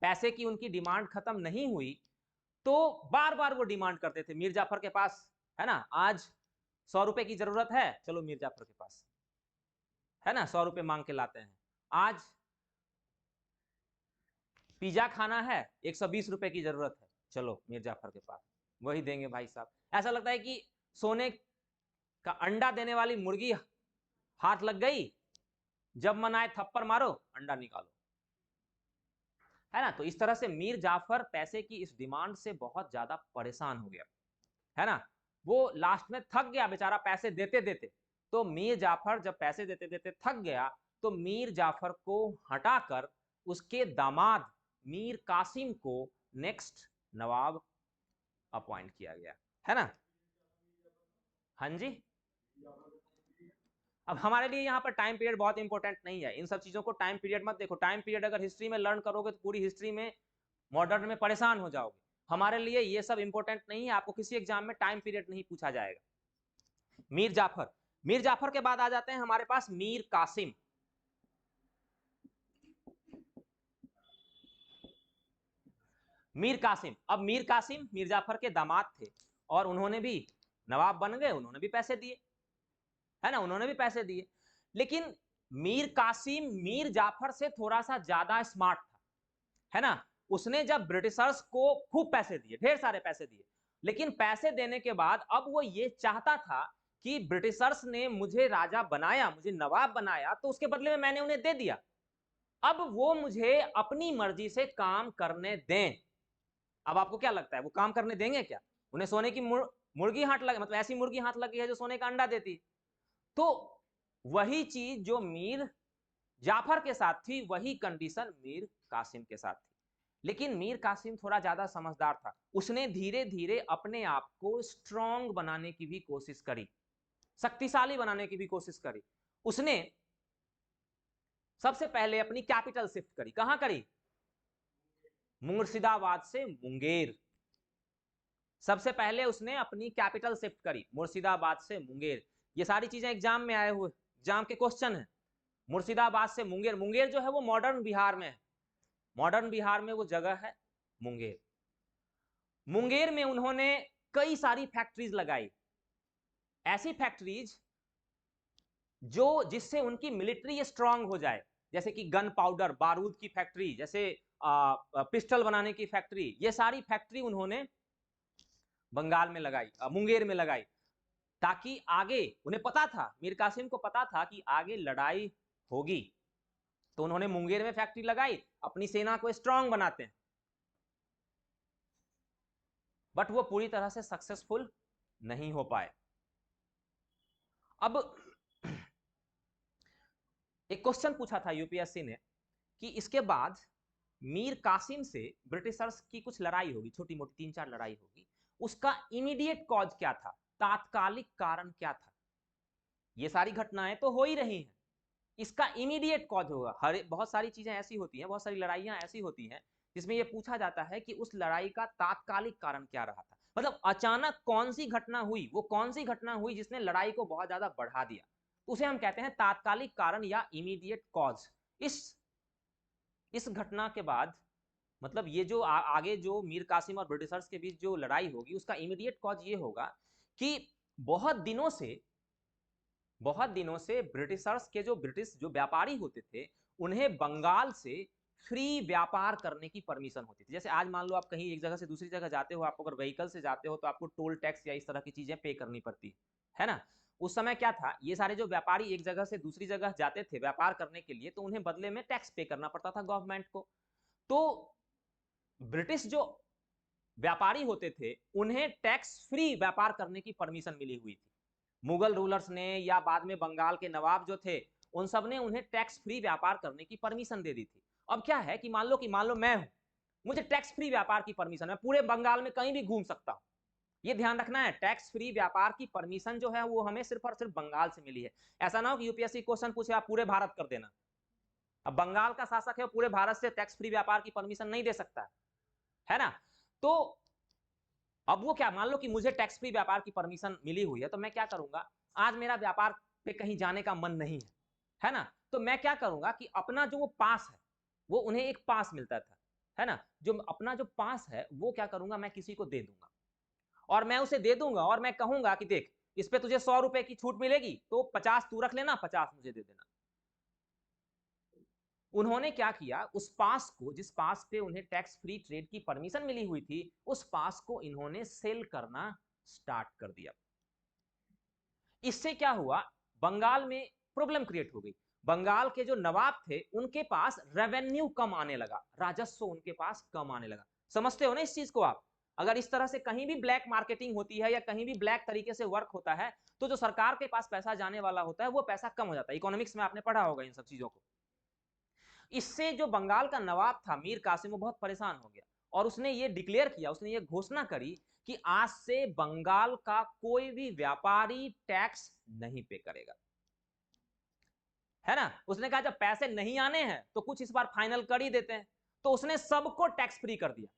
पैसे की उनकी डिमांड खत्म नहीं हुई। तो बार बार वो डिमांड करते थे मीर जाफर के पास, है ना, आज 100 रुपए की जरूरत है, चलो मीर जाफर के पास, है ना, 100 रुपए मांग के लाते हैं। आज पिज्जा खाना है, 120 रुपए की जरूरत है, चलो मीर जाफर के पास, वही देंगे भाई साहब। ऐसा लगता है कि सोने का अंडा देने वाली मुर्गी हाथ लग गई, जब मन आए थप्पड़ मारो, अंडा निकालो, है ना। तो इस तरह से मीर जाफर पैसे की इस डिमांड से बहुत ज्यादा परेशान हो गया, है ना। वो लास्ट में थक गया बेचारा पैसे देते देते। तो मीर जाफर जब पैसे देते देते थक गया, तो मीर जाफर को हटाकर उसके दामाद मीर कासिम को नेक्स्ट नवाब अपॉइंट किया गया, है ना। हाँ जी। अब हमारे लिए यहाँ पर टाइम पीरियड बहुत इंपॉर्टेंट नहीं है, इन सब चीजों को टाइम पीरियड मत देखो। टाइम पीरियड अगर हिस्ट्री में लर्न करोगे तो पूरी हिस्ट्री में मॉडर्न में परेशान हो जाओगे। हमारे लिए ये सब इंपॉर्टेंट नहीं है, आपको किसी एग्जाम में टाइम पीरियड नहीं पूछा जाएगा। मीर जाफर, मीर जाफर के बाद आ जाते हैं हमारे पास मीर कासिम। मीर कासिम, अब मीर कासिम मीर जाफर के दामाद थे और उन्होंने भी नवाब बन गए, उन्होंने भी पैसे दिए, है ना, उन्होंने भी पैसे दिए। लेकिन मीर कासिम मीर जाफर से थोड़ा सा ज्यादा स्मार्ट था, है ना। उसने जब ब्रिटिशर्स को खूब पैसे दिए, ढेर सारे पैसे दिए, लेकिन पैसे देने के बाद अब वो ये चाहता था कि ब्रिटिशर्स ने मुझे राजा बनाया, मुझे नवाब बनाया, तो उसके बदले में मैंने उन्हें दे दिया, अब वो मुझे अपनी मर्जी से काम करने दें। अब आपको क्या लगता है वो काम करने देंगे क्या? उन्हें सोने की मुर्गी हाथ लगे, मतलब ऐसी मुर्गी हाथ लगी है जो सोने का अंडा देती है। तो वही चीज जो मीर जाफर के साथ थी, वही कंडीशन मीर कासिम के साथ थी। लेकिन मीर कासिम थोड़ा ज्यादा समझदार था, उसने धीरे धीरे अपने आप को स्ट्रांग बनाने की भी कोशिश करी, शक्तिशाली बनाने की भी कोशिश करी। उसने सबसे पहले अपनी कैपिटल शिफ्ट करी, कहां करी? मुर्शिदाबाद से मुंगेर। सबसे पहले उसने अपनी कैपिटल शिफ्ट करी मुर्शिदाबाद से मुंगेर। ये सारी चीजें एग्जाम में आए हुए, एग्जाम के क्वेश्चन है। मुर्शिदाबाद से मुंगेर, मुंगेर जो है वो मॉडर्न बिहार में है, मॉडर्न बिहार में वो जगह है मुंगेर। मुंगेर में उन्होंने कई सारी फैक्ट्रीज लगाई, ऐसी फैक्ट्रीज जो जिससे उनकी मिलिट्री स्ट्रांग हो जाए, जैसे कि गन पाउडर, बारूद की फैक्ट्री, जैसे पिस्टल बनाने की फैक्ट्री, ये सारी फैक्ट्री उन्होंने बंगाल में लगाई, मुंगेर में लगाई, ताकि आगे, उन्हें पता था, मीर कासिम को पता था कि आगे लड़ाई होगी, तो उन्होंने मुंगेर में फैक्ट्री लगाई, अपनी सेना को स्ट्रांग बनाते हैं। बट वो पूरी तरह से सक्सेसफुल नहीं हो पाए। अब एक क्वेश्चन पूछा था यूपीएससी ने कि इसके बाद मीर कासिम से ब्रिटिशर्स की कुछ लड़ाई होगी, छोटी मोटी 3-4 लड़ाई होगी, उसका इमीडिएट कॉज क्या था, तात्कालिक कारण क्या था? ये सारी घटनाएं तो हो ही रही हैं, इसका इमीडिएट कॉज होगा। हर बहुत सारी चीजें ऐसी होती हैं, बहुत सारी लड़ाइयां ऐसी होती हैं जिसमें यह पूछा जाता है कि उस लड़ाई का तात्कालिक कारण क्या रहा था, मतलब अचानक कौन सी घटना हुई, वो कौन सी घटना हुई जिसने लड़ाई को बहुत ज्यादा बढ़ा दिया, उसे हम कहते हैं तात्कालिक कारण या इमीडिएट कॉज। इस घटना के बाद, मतलब ये जो आगे जो मीर कासिम और ब्रिटिशर्स के बीच जो लड़ाई होगी, उसका इमीडिएट कॉज ये होगा कि बहुत दिनों से ब्रिटिशर्स के ब्रिटिश जो व्यापारी होते थे, उन्हें बंगाल से फ्री व्यापार करने की परमिशन होती थी। जैसे आज मान लो आप कहीं एक जगह से दूसरी जगह जाते हो, आप अगर व्हीकल से जाते हो तो आपको टोल टैक्स या इस तरह की चीजें पे करनी पड़ती है ना। उस समय क्या था, ये सारे जो व्यापारी एक जगह से दूसरी जगह जाते थे व्यापार करने के लिए, तो उन्हें बदले में टैक्स पे करना पड़ता था गवर्नमेंट को। तो ब्रिटिश जो व्यापारी होते थे, उन्हें टैक्स फ्री व्यापार करने की परमिशन मिली हुई थी। मुगल रूलर्स ने या बाद में बंगाल के नवाब जो थे, उन सब ने उन्हें टैक्स फ्री व्यापार करने की परमिशन दे दी थी। अब क्या है कि मान लो मैं हूं, मुझे टैक्स फ्री व्यापार की परमिशन है, पूरे बंगाल में कहीं भी घूम सकता हूं। ये ध्यान रखना है, टैक्स फ्री व्यापार की परमिशन जो है वो हमें सिर्फ और सिर्फ बंगाल से मिली है। ऐसा ना हो कि यूपीएससी क्वेश्चन पूछे आप पूरे भारत कर देना। अब बंगाल का शासक है, पूरे भारत से टैक्स फ्री व्यापार की परमिशन नहीं दे सकता है ना। तो अब वो क्या, मान लो कि मुझे टैक्स फ्री व्यापार की परमिशन मिली हुई है, तो मैं क्या करूंगा, आज मेरा व्यापार पे कहीं जाने का मन नहीं है ना, तो मैं क्या करूंगा कि अपना जो वो पास है, वो उन्हें एक पास मिलता था, है ना, जो अपना जो पास है वो क्या करूंगा, मैं किसी को दे दूंगा, और मैं उसे दे दूंगा और मैं कहूंगा कि देख इस पे तुझे 100 रुपए की छूट मिलेगी, तो 50 तू रख लेना, 50 मुझे दे देना। उन्होंने क्या किया, उस पास को, जिस पास पे उन्हें टैक्स फ्री ट्रेड की परमिशन मिली हुई थी, उस पास को इन्होंने सेल करना स्टार्ट कर दिया। इससे क्या हुआ, बंगाल में प्रॉब्लम क्रिएट हो गई। बंगाल के जो नवाब थे उनके पास रेवेन्यू कम आने लगा, राजस्व उनके पास कम आने लगा। समझते हो ना इस चीज को आप? अगर इस तरह से कहीं भी ब्लैक मार्केटिंग होती है या कहीं भी ब्लैक तरीके से वर्क होता है, तो जो सरकार के पास पैसा जाने वाला होता है वो पैसा कम हो जाता है। इकोनॉमिक्स में आपने पढ़ा होगा इन सब चीजों को। इससे जो बंगाल का नवाब था मीर कासिम, वो बहुत परेशान हो गया और उसने ये डिक्लेयर किया, उसने ये घोषणा करी कि आज से बंगाल का कोई भी व्यापारी टैक्स नहीं पे करेगा, है ना। उसने कहा जब पैसे नहीं आने हैं तो कुछ इस बार फाइनल कर ही देते हैं, तो उसने सबको टैक्स फ्री कर दिया।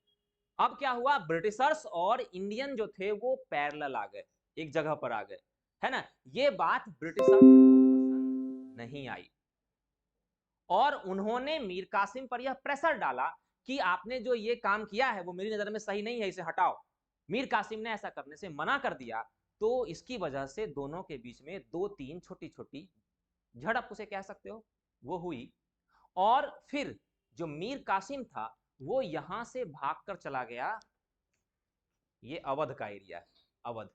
अब क्या हुआ, ब्रिटिशर्स और इंडियन जो थे वो पैरेलल आ गए, एक जगह पर आ गए, है ना। ये बात ब्रिटिशर्स को पसंद नहीं आई और उन्होंने मीर कासिम पर यह प्रेशर डाला कि आपने जो ये काम किया है वो मेरी नजर में सही नहीं है, इसे हटाओ। मीर कासिम ने ऐसा करने से मना कर दिया, तो इसकी वजह से दोनों के बीच में 2-3 छोटी छोटी झड़प उसे कह सकते हो वो हुई। और फिर जो मीर कासिम था वो यहां से भागकर चला गया, ये अवध का एरिया है, अवध,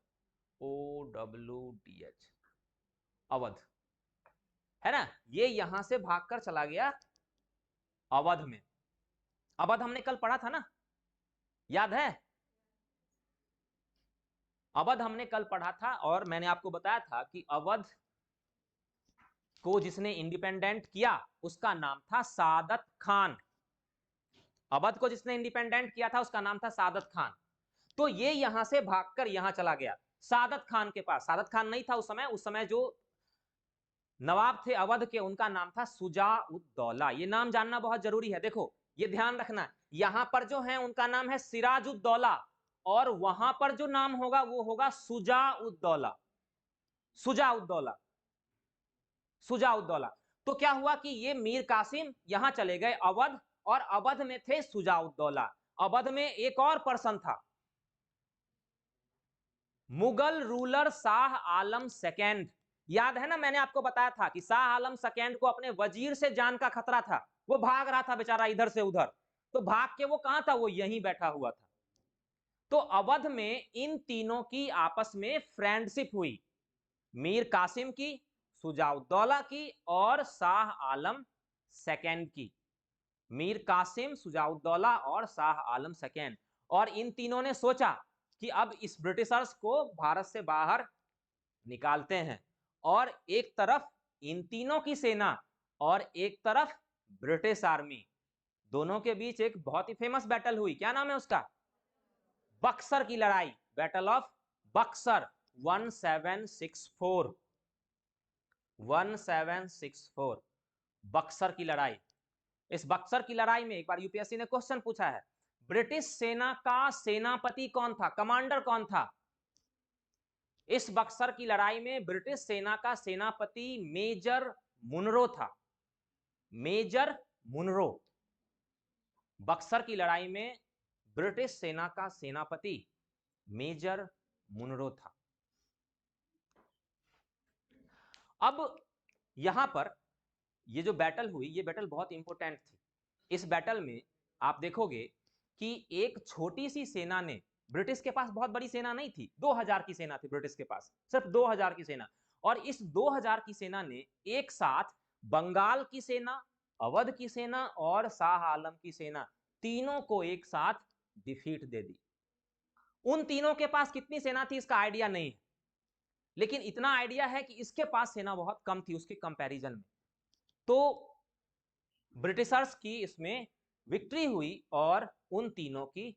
OWDH, अवध, है ना। ये यहां से भागकर चला गया अवध में। अवध हमने कल पढ़ा था ना, याद है? अवध हमने कल पढ़ा था और मैंने आपको बताया था कि अवध को जिसने इंडिपेंडेंट किया उसका नाम था सादत खान। अवध को जिसने इंडिपेंडेंट किया था उसका नाम था सादत खान। तो ये यहां से भागकर यहां चला गया सादत खान के पास। सादत खान नहीं था उस समय जो नवाब थे अवध के उनका नाम था सुजा-उद-दौला। ये नाम जानना बहुत जरूरी है, देखो ये ध्यान रखना, यहां पर जो है उनका नाम है सिराजुद्दौला और वहां पर जो नाम होगा वो होगा सुजा-उद-दौला, सुजा-उद-दौला, सुजा-उद-दौला। तो क्या हुआ कि ये मीर कासिम यहां चले गए अवध, और अवध में थे सुजा-उद-दौला। अवध में एक और पर्सन था, मुगल रूलर शाह आलम सेकेंड। याद है ना, मैंने आपको बताया था कि शाह आलम सेकेंड को अपने वजीर से जान का खतरा था, वो भाग रहा था बेचारा इधर से उधर, तो भाग के वो कहां था, वो यहीं बैठा हुआ था। तो अवध में इन तीनों की आपस में फ्रेंडशिप हुई, मीर कासिम की, सुजा-उद-दौला की और शाह आलम सेकेंड की। मीर कासिम, सुजा-उद-दौला और शाह आलम सेकेंड। और इन तीनों ने सोचा कि अब इस ब्रिटिशर्स को भारत से बाहर निकालते हैं, और एक तरफ इन तीनों की सेना और एक तरफ ब्रिटिश आर्मी, दोनों के बीच एक बहुत ही फेमस बैटल हुई। क्या नाम है उसका? बक्सर की लड़ाई, बैटल ऑफ बक्सर 1764, 1764 बक्सर की लड़ाई। इस बक्सर की लड़ाई में एक बार यूपीएससी ने क्वेश्चन पूछा है, ब्रिटिश सेना का सेनापति कौन था, कमांडर कौन था? इस बक्सर की लड़ाई में ब्रिटिश सेना का सेनापति मेजर मुनरो था, मेजर मुनरो। बक्सर की लड़ाई में ब्रिटिश सेना का सेनापति मेजर मुनरो था। अब यहां पर ये जो बैटल हुई, ये बैटल बहुत इंपॉर्टेंट थी। इस बैटल में आप देखोगे कि एक छोटी सी सेना ने, ब्रिटिश के पास बहुत बड़ी सेना नहीं थी, 2000 की सेना थी ब्रिटिश के पास, सिर्फ 2000 की सेना, और इस 2000 की सेना ने एक साथ बंगाल की सेना, अवध की सेना और शाह आलम की सेना, तीनों को एक साथ डिफीट दे दी। उन तीनों के पास कितनी सेना थी इसका आइडिया नहीं है, लेकिन इतना आइडिया है कि इसके पास सेना बहुत कम थी उसके कंपैरिजन में। तो ब्रिटिशर्स की इसमें विक्ट्री हुई और उन तीनों की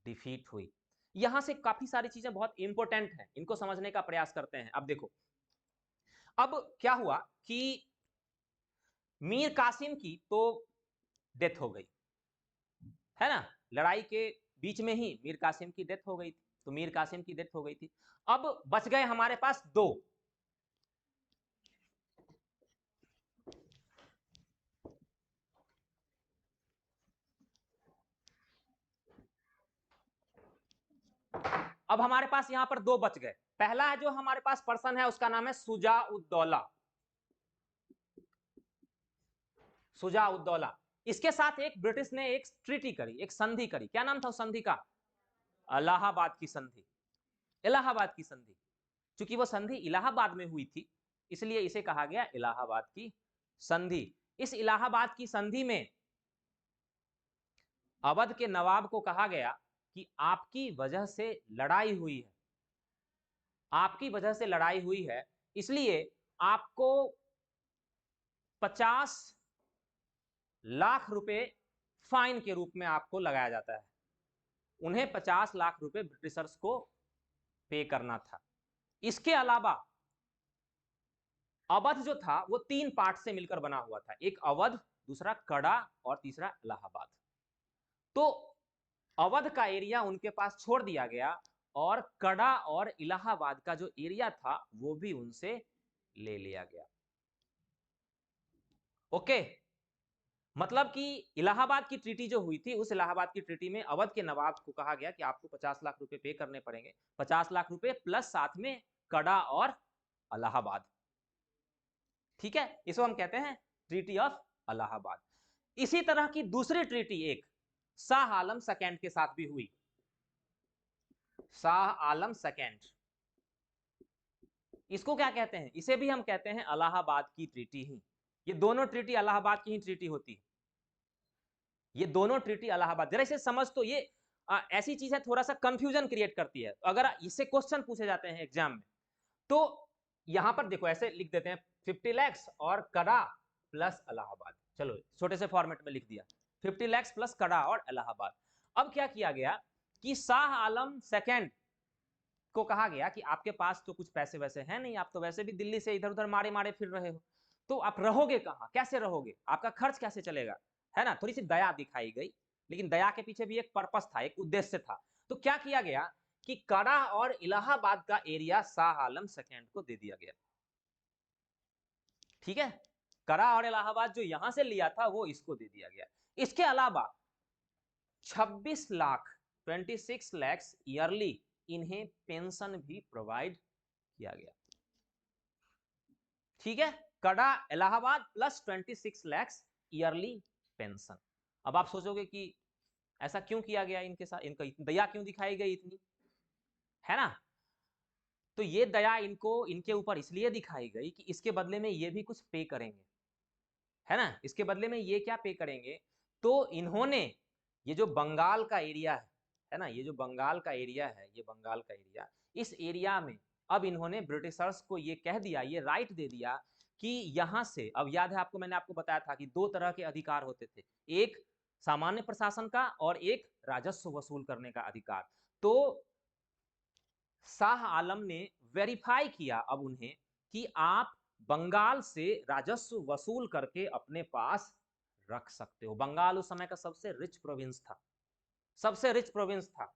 डिफीट हुई। यहां से काफी सारी चीजें बहुत इंपॉर्टेंट हैं, इनको समझने का प्रयास करते हैं। अब देखो, अब क्या हुआ कि मीर कासिम की तो डेथ हो गई, है ना, लड़ाई के बीच में ही मीर कासिम की डेथ हो गई थी, तो मीर कासिम की डेथ हो गई थी। अब बच गए हमारे पास दो, अब हमारे पास यहां पर दो बच गए। पहला है जो हमारे पास पर्सन है उसका नाम है शुजा-उद-दौला। शुजा-उद-दौला, इसके साथ एक ब्रिटिश ने एक ट्रीटी करी, एक संधि करी। क्या नाम था उस संधि का? इलाहाबाद की संधि। इलाहाबाद की संधि, चूंकि वो संधि इलाहाबाद में हुई थी इसलिए इसे कहा गया इलाहाबाद की संधि। इस इलाहाबाद की संधि में अवध के नवाब को कहा गया कि आपकी वजह से लड़ाई हुई है, आपकी वजह से लड़ाई हुई है, इसलिए आपको 50 लाख रुपए फाइन के रूप में आपको लगाया जाता है। उन्हें 50 लाख रुपए ब्रिटिशर्स को पे करना था। इसके अलावा अवध जो था वो 3 पार्ट से मिलकर बना हुआ था, एक अवध, दूसरा कड़ा और तीसरा इलाहाबाद। तो अवध का एरिया उनके पास छोड़ दिया गया और कड़ा और इलाहाबाद का जो एरिया था वो भी उनसे ले लिया गया। ओके, मतलब कि इलाहाबाद की ट्रीटी जो हुई थी, उस इलाहाबाद की ट्रीटी में अवध के नवाब को कहा गया कि आपको 50 लाख रुपए पे करने पड़ेंगे, 50 लाख रुपए प्लस साथ में कड़ा और इलाहाबाद। ठीक है, इसको हम कहते हैं ट्रीटी ऑफ इलाहाबाद। इसी तरह की दूसरी ट्रीटी एक शाह आलम सेकेंड के साथ भी हुई। शाह आलम सेकेंड, इसको क्या कहते हैं? इसे भी हम कहते हैं इलाहाबाद की ट्रीटी ही। ये दोनों ट्रीटी इलाहाबाद की ही ट्रीटी होती है। ये दोनों ट्रीटी इलाहाबाद, जरा इसे समझ, तो ये ऐसी चीज है थोड़ा सा कंफ्यूजन क्रिएट करती है। अगर इससे क्वेश्चन पूछे जाते हैं एग्जाम में तो यहां पर देखो ऐसे लिख देते हैं 50 लाख और कड़ा प्लस इलाहाबाद। चलो छोटे से फॉर्मेट में लिख दिया 50 लाख प्लस कड़ा और इलाहाबाद। अब क्या किया गया कि शाह आलम सेकेंड को कहा गया कि आपके पास तो कुछ पैसे वैसे हैं नहीं, आप तो वैसे भी दिल्ली से इधर उधर मारे मारे फिर रहे हो, तो आप रहोगे कहां, कैसे रहोगे, आपका खर्च कैसे चलेगा, है ना? थोड़ी सी दया दिखाई गई, लेकिन दया के पीछे भी एक पर्पस था, एक उद्देश्य था। तो क्या किया गया कि कड़ा और इलाहाबाद का एरिया शाह आलम सेकेंड को दे दिया गया। ठीक है, कड़ा और इलाहाबाद जो यहां से लिया था वो इसको दे दिया गया। इसके अलावा 26 लाख 26 लाख ईयरली इन्हें पेंशन भी प्रोवाइड किया गया। ठीक है, कड़ा Allahabad plus 26 lakh yearly pension. अब आप सोचोगे कि ऐसा क्यों किया गया इनके साथ, इनका दया क्यों दिखाई गई इतनी, है ना? तो ये दया इनको इनके ऊपर इसलिए दिखाई गई कि इसके बदले में ये भी कुछ पे करेंगे, है ना? इसके बदले में ये क्या पे करेंगे, तो इन्होंने ये जो बंगाल का एरिया है ना, ये जो बंगाल का एरिया है, ये बंगाल का एरिया, इस एरिया में अब इन्होंने ब्रिटिशर्स को ये कह दिया, ये राइट दे दिया कि यहां से, अब याद है आपको, मैंने आपको बताया था कि दो तरह के अधिकार होते थे, एक सामान्य प्रशासन का और एक राजस्व वसूल करने का अधिकार। तो शाह आलम ने वेरीफाई किया अब उन्हें कि आप बंगाल से राजस्व वसूल करके अपने पास रख सकते हो। बंगाल उस समय का सबसे रिच प्रोविंस था, सबसे रिच प्रोविंस था।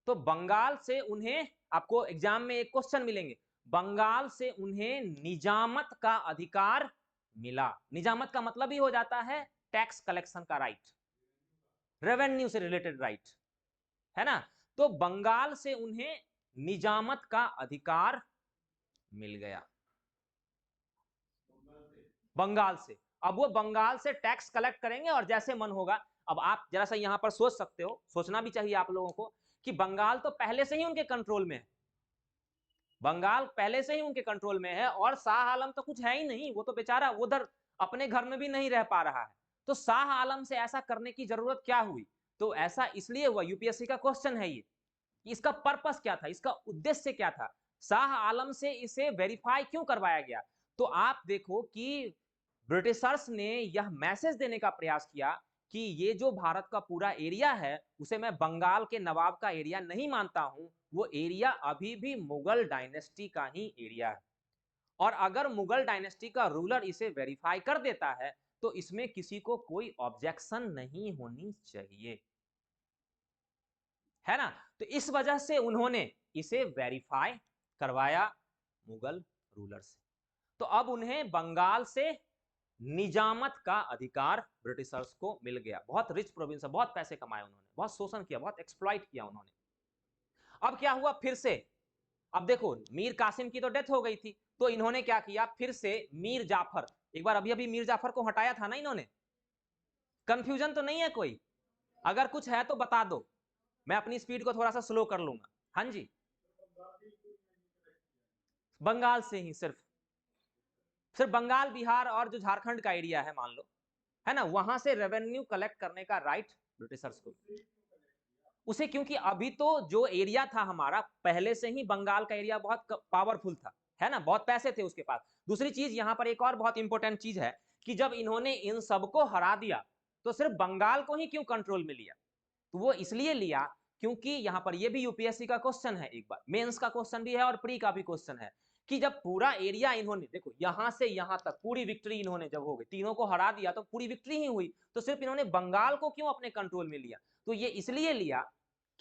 तो बंगाल से उन्हें, आपको एग्जाम में एक क्वेश्चन मिलेंगे, बंगाल से उन्हें निजामत का अधिकार मिला। निजामत का मतलब ही हो जाता है टैक्स कलेक्शन का राइट, रेवेन्यू से रिलेटेड राइट, है ना? तो बंगाल से उन्हें निजामत का अधिकार मिल गया, बंगाल से। अब वो बंगाल से टैक्स कलेक्ट करेंगे और जैसे मन होगा। अब आप जरा सा यहां पर सोच सकते हो, सोचना भी चाहिए आप लोगों को, कि बंगाल तो पहले से ही उनके कंट्रोल में है, बंगाल पहले से ही उनके कंट्रोल में है और शाह आलम तो कुछ है ही नहीं, वो तो बेचारा उधर अपने घर में भी नहीं रह पा रहा है। तो शाह आलम से ऐसा करने की जरूरत क्या हुई? तो ऐसा इसलिए हुआ, यूपीएससी का क्वेश्चन है ये, इसका पर्पस क्या था, इसका उद्देश्य क्या था, शाह आलम से इसे वेरीफाई क्यों करवाया गया? तो आप देखो कि ब्रिटिशर्स ने यह मैसेज देने का प्रयास किया कि ये जो भारत का पूरा एरिया है उसे मैं बंगाल के नवाब का एरिया नहीं मानता हूं, वो एरिया अभी भी मुगल डायनेस्टी का ही एरिया है, और अगर मुगल डायनेस्टी का रूलर इसे वेरीफाई कर देता है तो इसमें किसी को कोई ऑब्जेक्शन नहीं होनी चाहिए, है ना? तो इस वजह से उन्होंने इसे वेरीफाई करवाया मुगल रूलर से। तो अब उन्हें बंगाल से निजामत का अधिकार ब्रिटिशर्स को मिल गया। बहुत रिच प्रोविंस है, बहुत पैसे कमाए उन्होंने, बहुत शोषण किया, बहुत एक्सप्लॉइट किया उन्होंने। अब क्या हुआ फिर से, अब देखो मीर कासिम की तो डेथ हो गई थी, तो इन्होंने क्या किया, फिर से मीर जाफर, एक बार अभी अभी मीर जाफर को हटाया था ना इन्होंने। कंफ्यूजन तो नहीं है कोई? अगर कुछ है तो बता दो, मैं अपनी स्पीड को थोड़ा सा स्लो कर लूंगा। हाँ जी, बंगाल से ही, सिर्फ सिर्फ बंगाल, बिहार और जो झारखंड का एरिया है मान लो, है ना, वहां से रेवेन्यू कलेक्ट करने का राइट ब्रिटिशर्स को उसे, क्योंकि अभी तो जो एरिया था हमारा, पहले से ही बंगाल का एरिया बहुत पावरफुल था, है ना, बहुत पैसे थे उसके पास। दूसरी चीज यहां पर एक और बहुत इंपॉर्टेंट चीज है कि जब इन्होंने इन सबको हरा दिया तो सिर्फ बंगाल को ही क्यों कंट्रोल में लिया? तो वो इसलिए लिया क्योंकि यहां पर ये भी यूपीएससी का क्वेश्चन है, एक बार मेंस का क्वेश्चन भी है और प्री का भी क्वेश्चन है, कि जब पूरा एरिया इन्होंने, देखो यहां से यहां तक पूरी विक्ट्री इन्होंने जब हो गई, तीनों को हरा दिया तो पूरी विक्ट्री ही हुई, तो सिर्फ इन्होंने बंगाल को क्यों अपने कंट्रोल में लिया? तो ये इसलिए लिया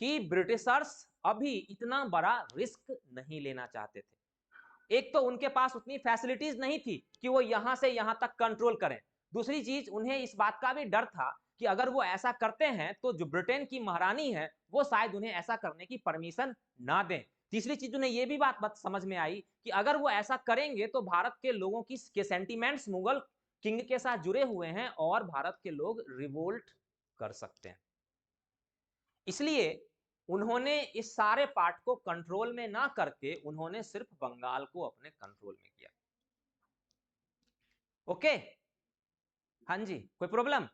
कि ब्रिटिशर्स अभी इतना बड़ा रिस्क नहीं लेना चाहते थे। एक तो उनके पास उतनी फैसिलिटीज नहीं थी कि वो यहां से यहां तक कंट्रोल करें, दूसरी चीज उन्हें इस बात का भी डर था कि अगर वो ऐसा करते हैं तो जो ब्रिटेन की महारानी है वो शायद उन्हें ऐसा करने की परमिशन ना दें। तीसरी चीज उन्हें ये भी बात समझ में आई कि अगर वो ऐसा करेंगे तो भारत के लोगों की के सेंटीमेंट्स मुगल किंग के साथ जुड़े हुए हैं और भारत के लोग रिवोल्ट कर सकते हैं। इसलिए उन्होंने इस सारे पार्ट को कंट्रोल में ना करके उन्होंने सिर्फ बंगाल को अपने कंट्रोल में किया। ओके, हाँ जी, कोई प्रॉब्लम?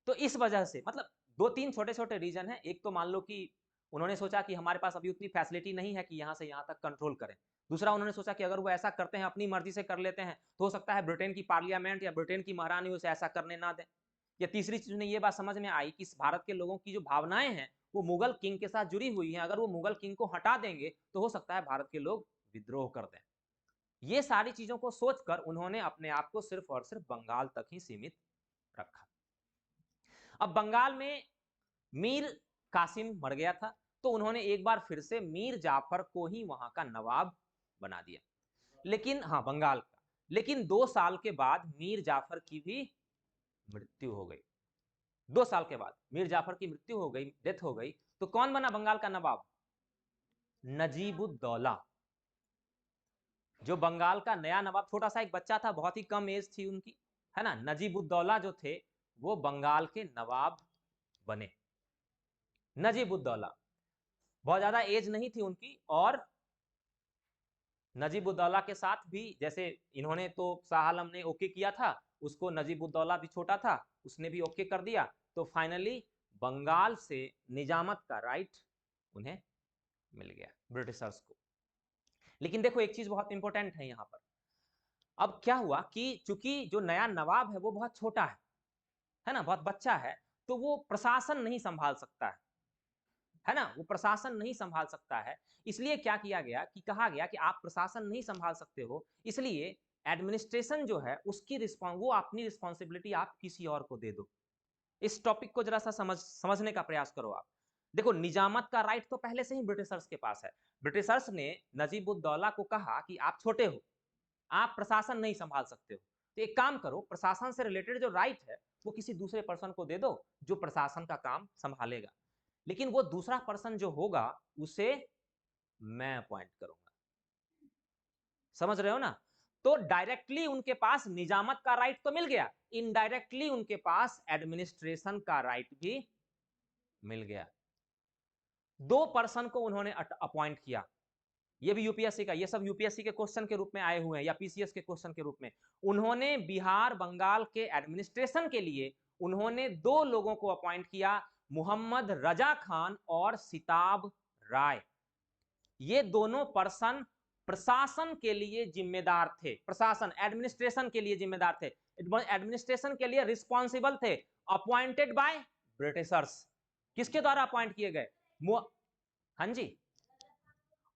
तो इस वजह से मतलब दो तीन छोटे छोटे रीजन है। एक तो मान लो कि उन्होंने सोचा कि हमारे पास अभी उतनी फैसिलिटी नहीं है कि यहां से यहां तक कंट्रोल करें। दूसरा, उन्होंने सोचा कि अगर वो ऐसा करते हैं, अपनी मर्जी से कर लेते हैं, तो हो सकता है ब्रिटेन की पार्लियामेंट या ब्रिटेन की महारानी उसे ऐसा करने ना दे। या तीसरी चीज उन्हें ये बात समझ में आई कि भारत के लोगों की जो भावनाएं हैं वो मुगल किंग के साथ जुड़ी हुई हैं, अगर वो मुगल किंग को हटा देंगे तो हो सकता है भारत के लोग विद्रोह कर दें। ये सारी चीजों को सोचकर उन्होंने अपने आप को सिर्फ और सिर्फ बंगाल तक ही सीमित रखा। अब बंगाल में मीर कासिम मर गया था, तो उन्होंने एक बार फिर से मीर जाफर को ही वहां का नवाब बना दिया। लेकिन हाँ, बंगाल का, लेकिन 2 साल के बाद मीर जाफर की भी मृत्यु हो गई। 2 साल के बाद मीर जाफर की मृत्यु हो गई, डेथ हो गई, तो कौन बना बंगाल का नवाब? नजीबुद्दौला। जो बंगाल का नया नवाब, छोटा सा एक बच्चा था, बहुत ही कम एज थी उनकी, है ना, नजीबुद्दौला जो थे वो बंगाल के नवाब बने। नजीबुद्दौला, बहुत ज्यादा एज नहीं थी उनकी, और नजीबुद्दौला के साथ भी, जैसे इन्होंने तो शाह आलम ने ओके किया था, उसको नजीबुद्दौला भी छोटा था, उसने भी ओके कर दिया, तो फाइनली बंगाल से निजामत का राइट उन्हें मिल गया ब्रिटिशर्स को। लेकिन देखो एक चीज बहुत इंपॉर्टेंट है यहाँ पर। अब क्या हुआ कि चूंकि जो नया नवाब है वो बहुत छोटा है ना, बहुत बच्चा है, तो वो प्रशासन नहीं संभाल सकता है ना, वो प्रशासन नहीं संभाल सकता है। इसलिए क्या किया गया कि कहा गया कि आप प्रशासन नहीं संभाल सकते हो, इसलिए एडमिनिस्ट्रेशन जो है उसकी वो अपनी रिस्पॉन्सिबिलिटी आप किसी और को दे दो। इस टॉपिक को जरा सा समझने का प्रयास करो आप। देखो, निजामत का राइट तो पहले से ही ब्रिटिशर्स के पास है। ब्रिटिशर्स ने नजीबुद्दौला को कहा कि आप छोटे हो, आप प्रशासन नहीं संभाल सकते हो, तो एक काम करो, प्रशासन से रिलेटेड जो राइट है वो किसी दूसरे पर्सन को दे दो जो प्रशासन का काम संभालेगा, लेकिन वो दूसरा पर्सन जो होगा उसे मैं अपॉइंट करूंगा। समझ रहे हो ना? तो डायरेक्टली उनके पास निजामत का राइट तो मिल गया, इनडायरेक्टली उनके पास एडमिनिस्ट्रेशन का राइट भी मिल गया। 2 पर्सन को उन्होंने अपॉइंट किया। ये भी यूपीएससी का, ये सब यूपीएससी के क्वेश्चन के रूप में आए हुए हैं या पीसीएस के क्वेश्चन के रूप में। उन्होंने बिहार बंगाल के एडमिनिस्ट्रेशन के लिए उन्होंने 2 लोगों को अपॉइंट किया, मोहम्मद रजा खान और सिताब राय। ये दोनों पर्सन प्रशासन के लिए जिम्मेदार थे, प्रशासन एडमिनिस्ट्रेशन के लिए जिम्मेदार थे, एडमिनिस्ट्रेशन के लिए रिस्पॉन्सिबल थे, अपॉइंटेड बाय ब्रिटिशर्स। किसके द्वारा अपॉइंट किए गए? हाँ जी,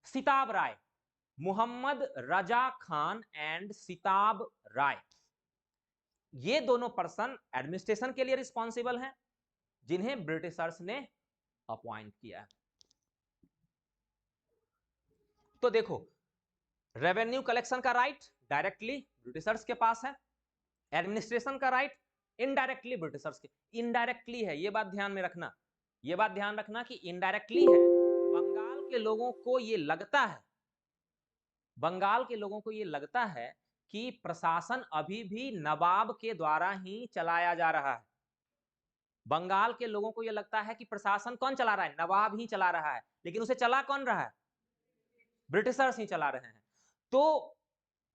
सिताब राय, मोहम्मद रजा खान एंड सिताब राय। ये दोनों पर्सन एडमिनिस्ट्रेशन के लिए रिस्पॉन्सिबल हैं जिन्हें ब्रिटिशर्स ने अपॉइंट किया है। तो देखो, रेवेन्यू कलेक्शन का राइट डायरेक्टली ब्रिटिशर्स के पास है, एडमिनिस्ट्रेशन का राइट इनडायरेक्टली ब्रिटिशर्स के। इनडायरेक्टली है, ये बात ध्यान में रखना, ये बात ध्यान रखना कि इनडायरेक्टली है। बंगाल के लोगों को ये लगता है, बंगाल के लोगों को ये लगता है कि प्रशासन अभी भी नवाब के द्वारा ही चलाया जा रहा है। बंगाल के लोगों को ये लगता है कि प्रशासन कौन चला रहा है, नवाब ही चला रहा है, लेकिन उसे चला कौन रहा है, ब्रिटिशर्स ही चला रहे हैं। तो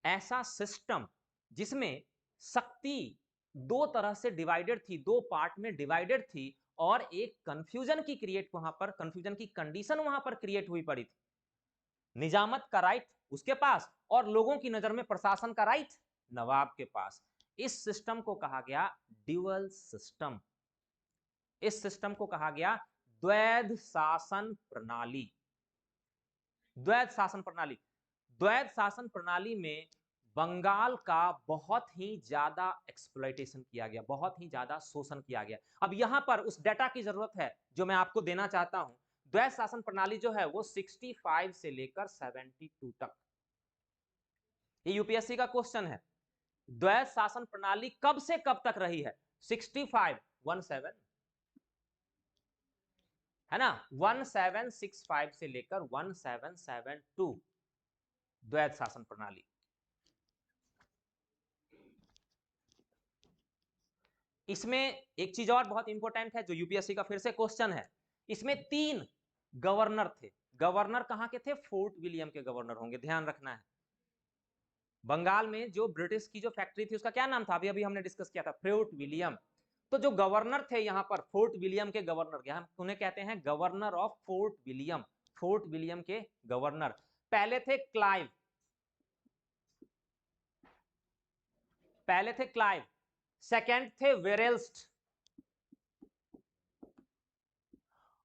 ऐसा सिस्टम जिसमें शक्ति दो तरह से डिवाइडेड थी, दो पार्ट में डिवाइडेड थी, और एक कंफ्यूजन की क्रिएट वहां पर कंफ्यूजन की कंडीशन वहां पर क्रिएट हुई पड़ी थी। निजामत का राइट उसके पास और लोगों की नजर में प्रशासन का राइट नवाब के पास। इस सिस्टम को कहा गया ड्यूअल सिस्टम। इस सिस्टम को कहा गया द्वैध शासन प्रणाली। द्वैध शासन प्रणाली। द्वैध शासन प्रणाली में बंगाल का बहुत ही ज्यादा एक्सप्लॉयटेशन किया गया, बहुत ही ज्यादा शोषण किया गया। अब यहां पर उस डेटा की जरूरत है जो मैं आपको देना चाहता हूं। द्वैध शासन प्रणाली जो है वो 65 से लेकर 72 तक, ये यूपीएससी का क्वेश्चन है। द्वैध शासन प्रणाली कब से कब तक रही है? 65 17 है ना, 1765 से लेकर 1772 द्वैध शासन प्रणाली। इसमें एक चीज और बहुत इंपॉर्टेंट है जो यूपीएससी का फिर से क्वेश्चन है। इसमें 3 गवर्नर थे। गवर्नर कहां के थे? फोर्ट विलियम के गवर्नर होंगे, ध्यान रखना है। बंगाल में जो ब्रिटिश की जो फैक्ट्री थी उसका क्या नाम था? अभी अभी हमने डिस्कस किया था, फोर्ट विलियम। तो जो गवर्नर थे यहाँ पर, फोर्ट विलियम के गवर्नर, हम उन्हें कहते हैं governor of fort William. Fort William के गवर्नर पहले थे क्लाइव, पहले थे क्लाइव, सेकंड थे वेरेल्स्ट,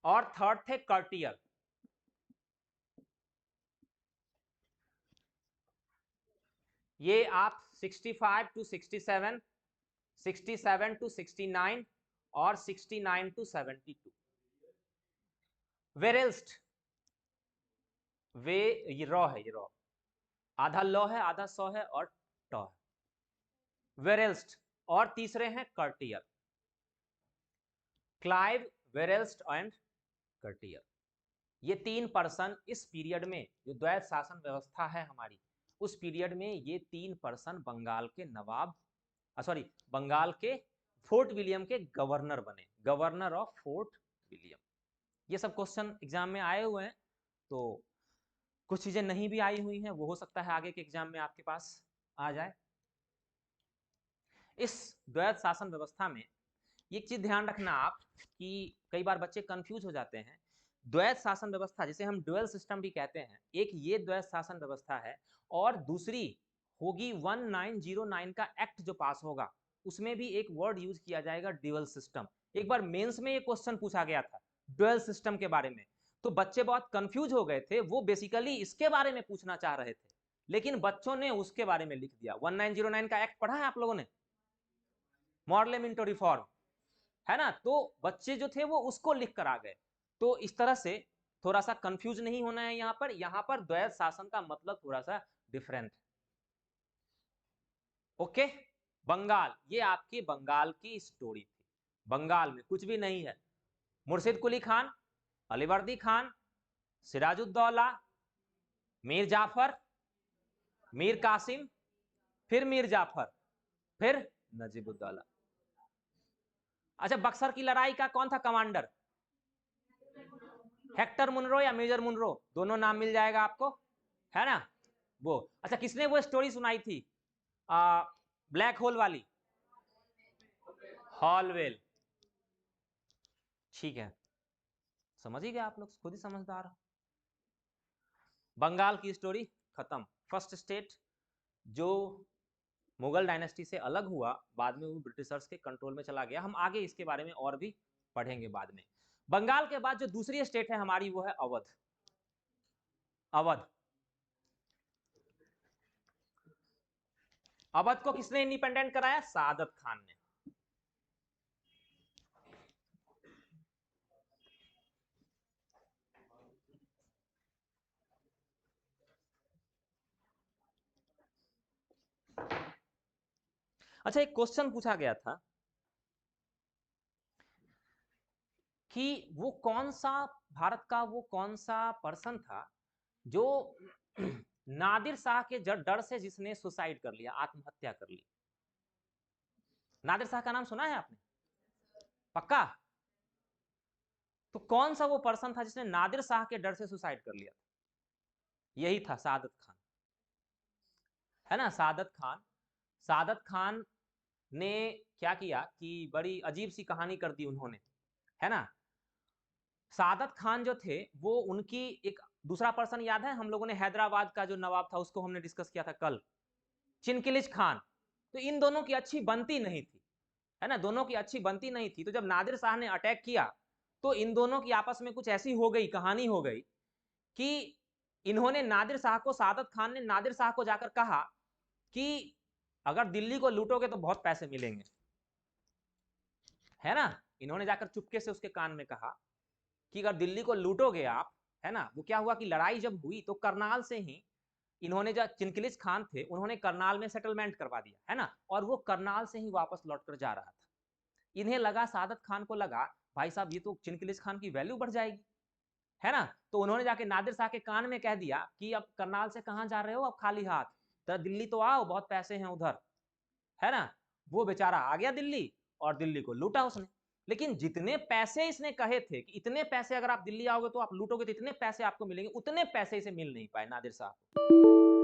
और थर्ड थे कर्टियर। ये आप 65 टू 67, 67 टू 69 और 69 टू 72। वेरेल्स्ट, वे ये रॉ है, ये रॉ आधा लॉ है आधा सौ है और टॉ है। वेरेल्स्ट और तीसरे हैं कर्टियर। क्लाइव, वेरेल्स्ट एंड कर्टियर, ये 3 पर्सन इस पीरियड में जो द्वैध शासन व्यवस्था है हमारी, उस पीरियड में ये 3 पर्सन बंगाल के नवाब, सॉरी बंगाल के फोर्ट विलियम के गवर्नर बने, गवर्नर ऑफ फोर्ट विलियम। ये सब क्वेश्चन एग्जाम में आए हुए हैं, तो कुछ चीजें नहीं भी आई हुई हैं, वो हो सकता है आगे के एग्जाम में आपके पास आ जाए। इस द्वैध शासन व्यवस्था में एक चीज ध्यान रखना आप कि कई बार बच्चे कंफ्यूज हो जाते हैं। द्वैध शासन व्यवस्था जिसे हम ड्यूअल सिस्टम भी कहते हैं, एक ये द्वैध शासन व्यवस्था है, और दूसरी होगी 1909 का एक्ट जो पास होगा, उसमें भी एक वर्ड यूज किया जाएगा ड्यूअल सिस्टम। एक बार मेंस में ये क्वेश्चन पूछा गया था ड्यूअल सिस्टम के बारे में, तो बच्चे बहुत कंफ्यूज हो गए थे। वो बेसिकली इसके बारे में पूछना चाह रहे थे, लेकिन बच्चों ने उसके बारे में लिख दिया। 1909 का एक्ट पढ़ा है आप लोगों ने, मॉडल मिंटो रिफॉर्म, है ना? तो बच्चे जो थे वो उसको लिख कर आ गए। तो इस तरह से थोड़ा सा कंफ्यूज नहीं होना है। यहाँ पर द्वैध शासन का मतलब थोड़ा सा डिफरेंट है। ओके, बंगाल, ये आपकी बंगाल की स्टोरी थी। बंगाल में कुछ भी नहीं है। मुर्शिद कुली खान, अलीवर्दी खान, सिराजुद्दौला, मीर जाफर, मीर कासिम, फिर मीर जाफर, फिर नजीबुद्दौला। अच्छा, बक्सर की लड़ाई का कौन था कमांडर? हेक्टर मुनरो या मेजर मुनरो, दोनों नाम मिल जाएगा आपको, है ना? वो अच्छा, किसने वो स्टोरी सुनाई थी ब्लैक होल वाली? हॉलवेल। ठीक है, समझ ही गए आप लोग, खुद ही समझदार। बंगाल की स्टोरी खत्म। फर्स्ट स्टेट जो मुगल डायनेस्टी से अलग हुआ, बाद में वो ब्रिटिशर्स के कंट्रोल में चला गया। हम आगे इसके बारे में और भी पढ़ेंगे बाद में। बंगाल के बाद जो दूसरी स्टेट है हमारी वो है अवध। अवध, अवध को किसने इंडिपेंडेंट कराया? सादत खान ने। अच्छा, एक क्वेश्चन पूछा गया था कि वो कौन सा भारत का वो कौन सा पर्सन था जो नादिर शाह के डर से जिसने सुसाइड कर लिया, आत्महत्या कर ली। नादिर शाह का नाम सुना है आपने? पक्का? तो कौन सा वो पर्सन था जिसने नादिर शाह के डर से सुसाइड कर लिया? यही था सादत खान, है ना। सादत खान, सादत खान ने क्या किया कि बड़ी अजीब सी कहानी कर दी उन्होंने, है ना। सादत खान जो थे वो उनकी एक दूसरा पर्सन याद है, हम लोगों ने हैदराबाद का जो नवाब था उसको हमने डिस्कस किया था कल, चिनकिलिच खान। तो इन दोनों की अच्छी बनती नहीं थी, है ना, दोनों की अच्छी बनती नहीं थी। तो जब नादिर शाह ने अटैक किया तो इन दोनों की आपस में कुछ ऐसी हो गई, कहानी हो गई कि इन्होंने नादिर शाह को, सादत खान ने नादिर शाह को जाकर कहा कि अगर दिल्ली को लूटोगे तो बहुत पैसे मिलेंगे, है ना। इन्होंने जाकर चुपके से उसके कान में कहा कि अगर दिल्ली को लूटोगे आप, है ना। वो क्या हुआ कि लड़ाई जब हुई तो करनाल से ही इन्होंने, जो चिनकिलिच खान थे उन्होंने करनाल में सेटलमेंट करवा दिया, है ना। और वो करनाल से ही वापस लौटकर जा रहा था। इन्हें लगा, सादत खान को लगा भाई साहब ये तो चिनकिलिच खान की वैल्यू बढ़ जाएगी, है ना। तो उन्होंने जाके नादिर शाह के कान में कह दिया कि अब करनाल से कहां जा रहे हो, अब खाली हाथ, तो दिल्ली तो आओ, बहुत पैसे हैं उधर, है ना। वो बेचारा आ गया दिल्ली और दिल्ली को लूटा उसने। लेकिन जितने पैसे इसने कहे थे कि इतने पैसे अगर आप दिल्ली आओगे तो आप लूटोगे तो इतने पैसे आपको मिलेंगे, उतने पैसे इसे मिल नहीं पाए नादिर शाह को।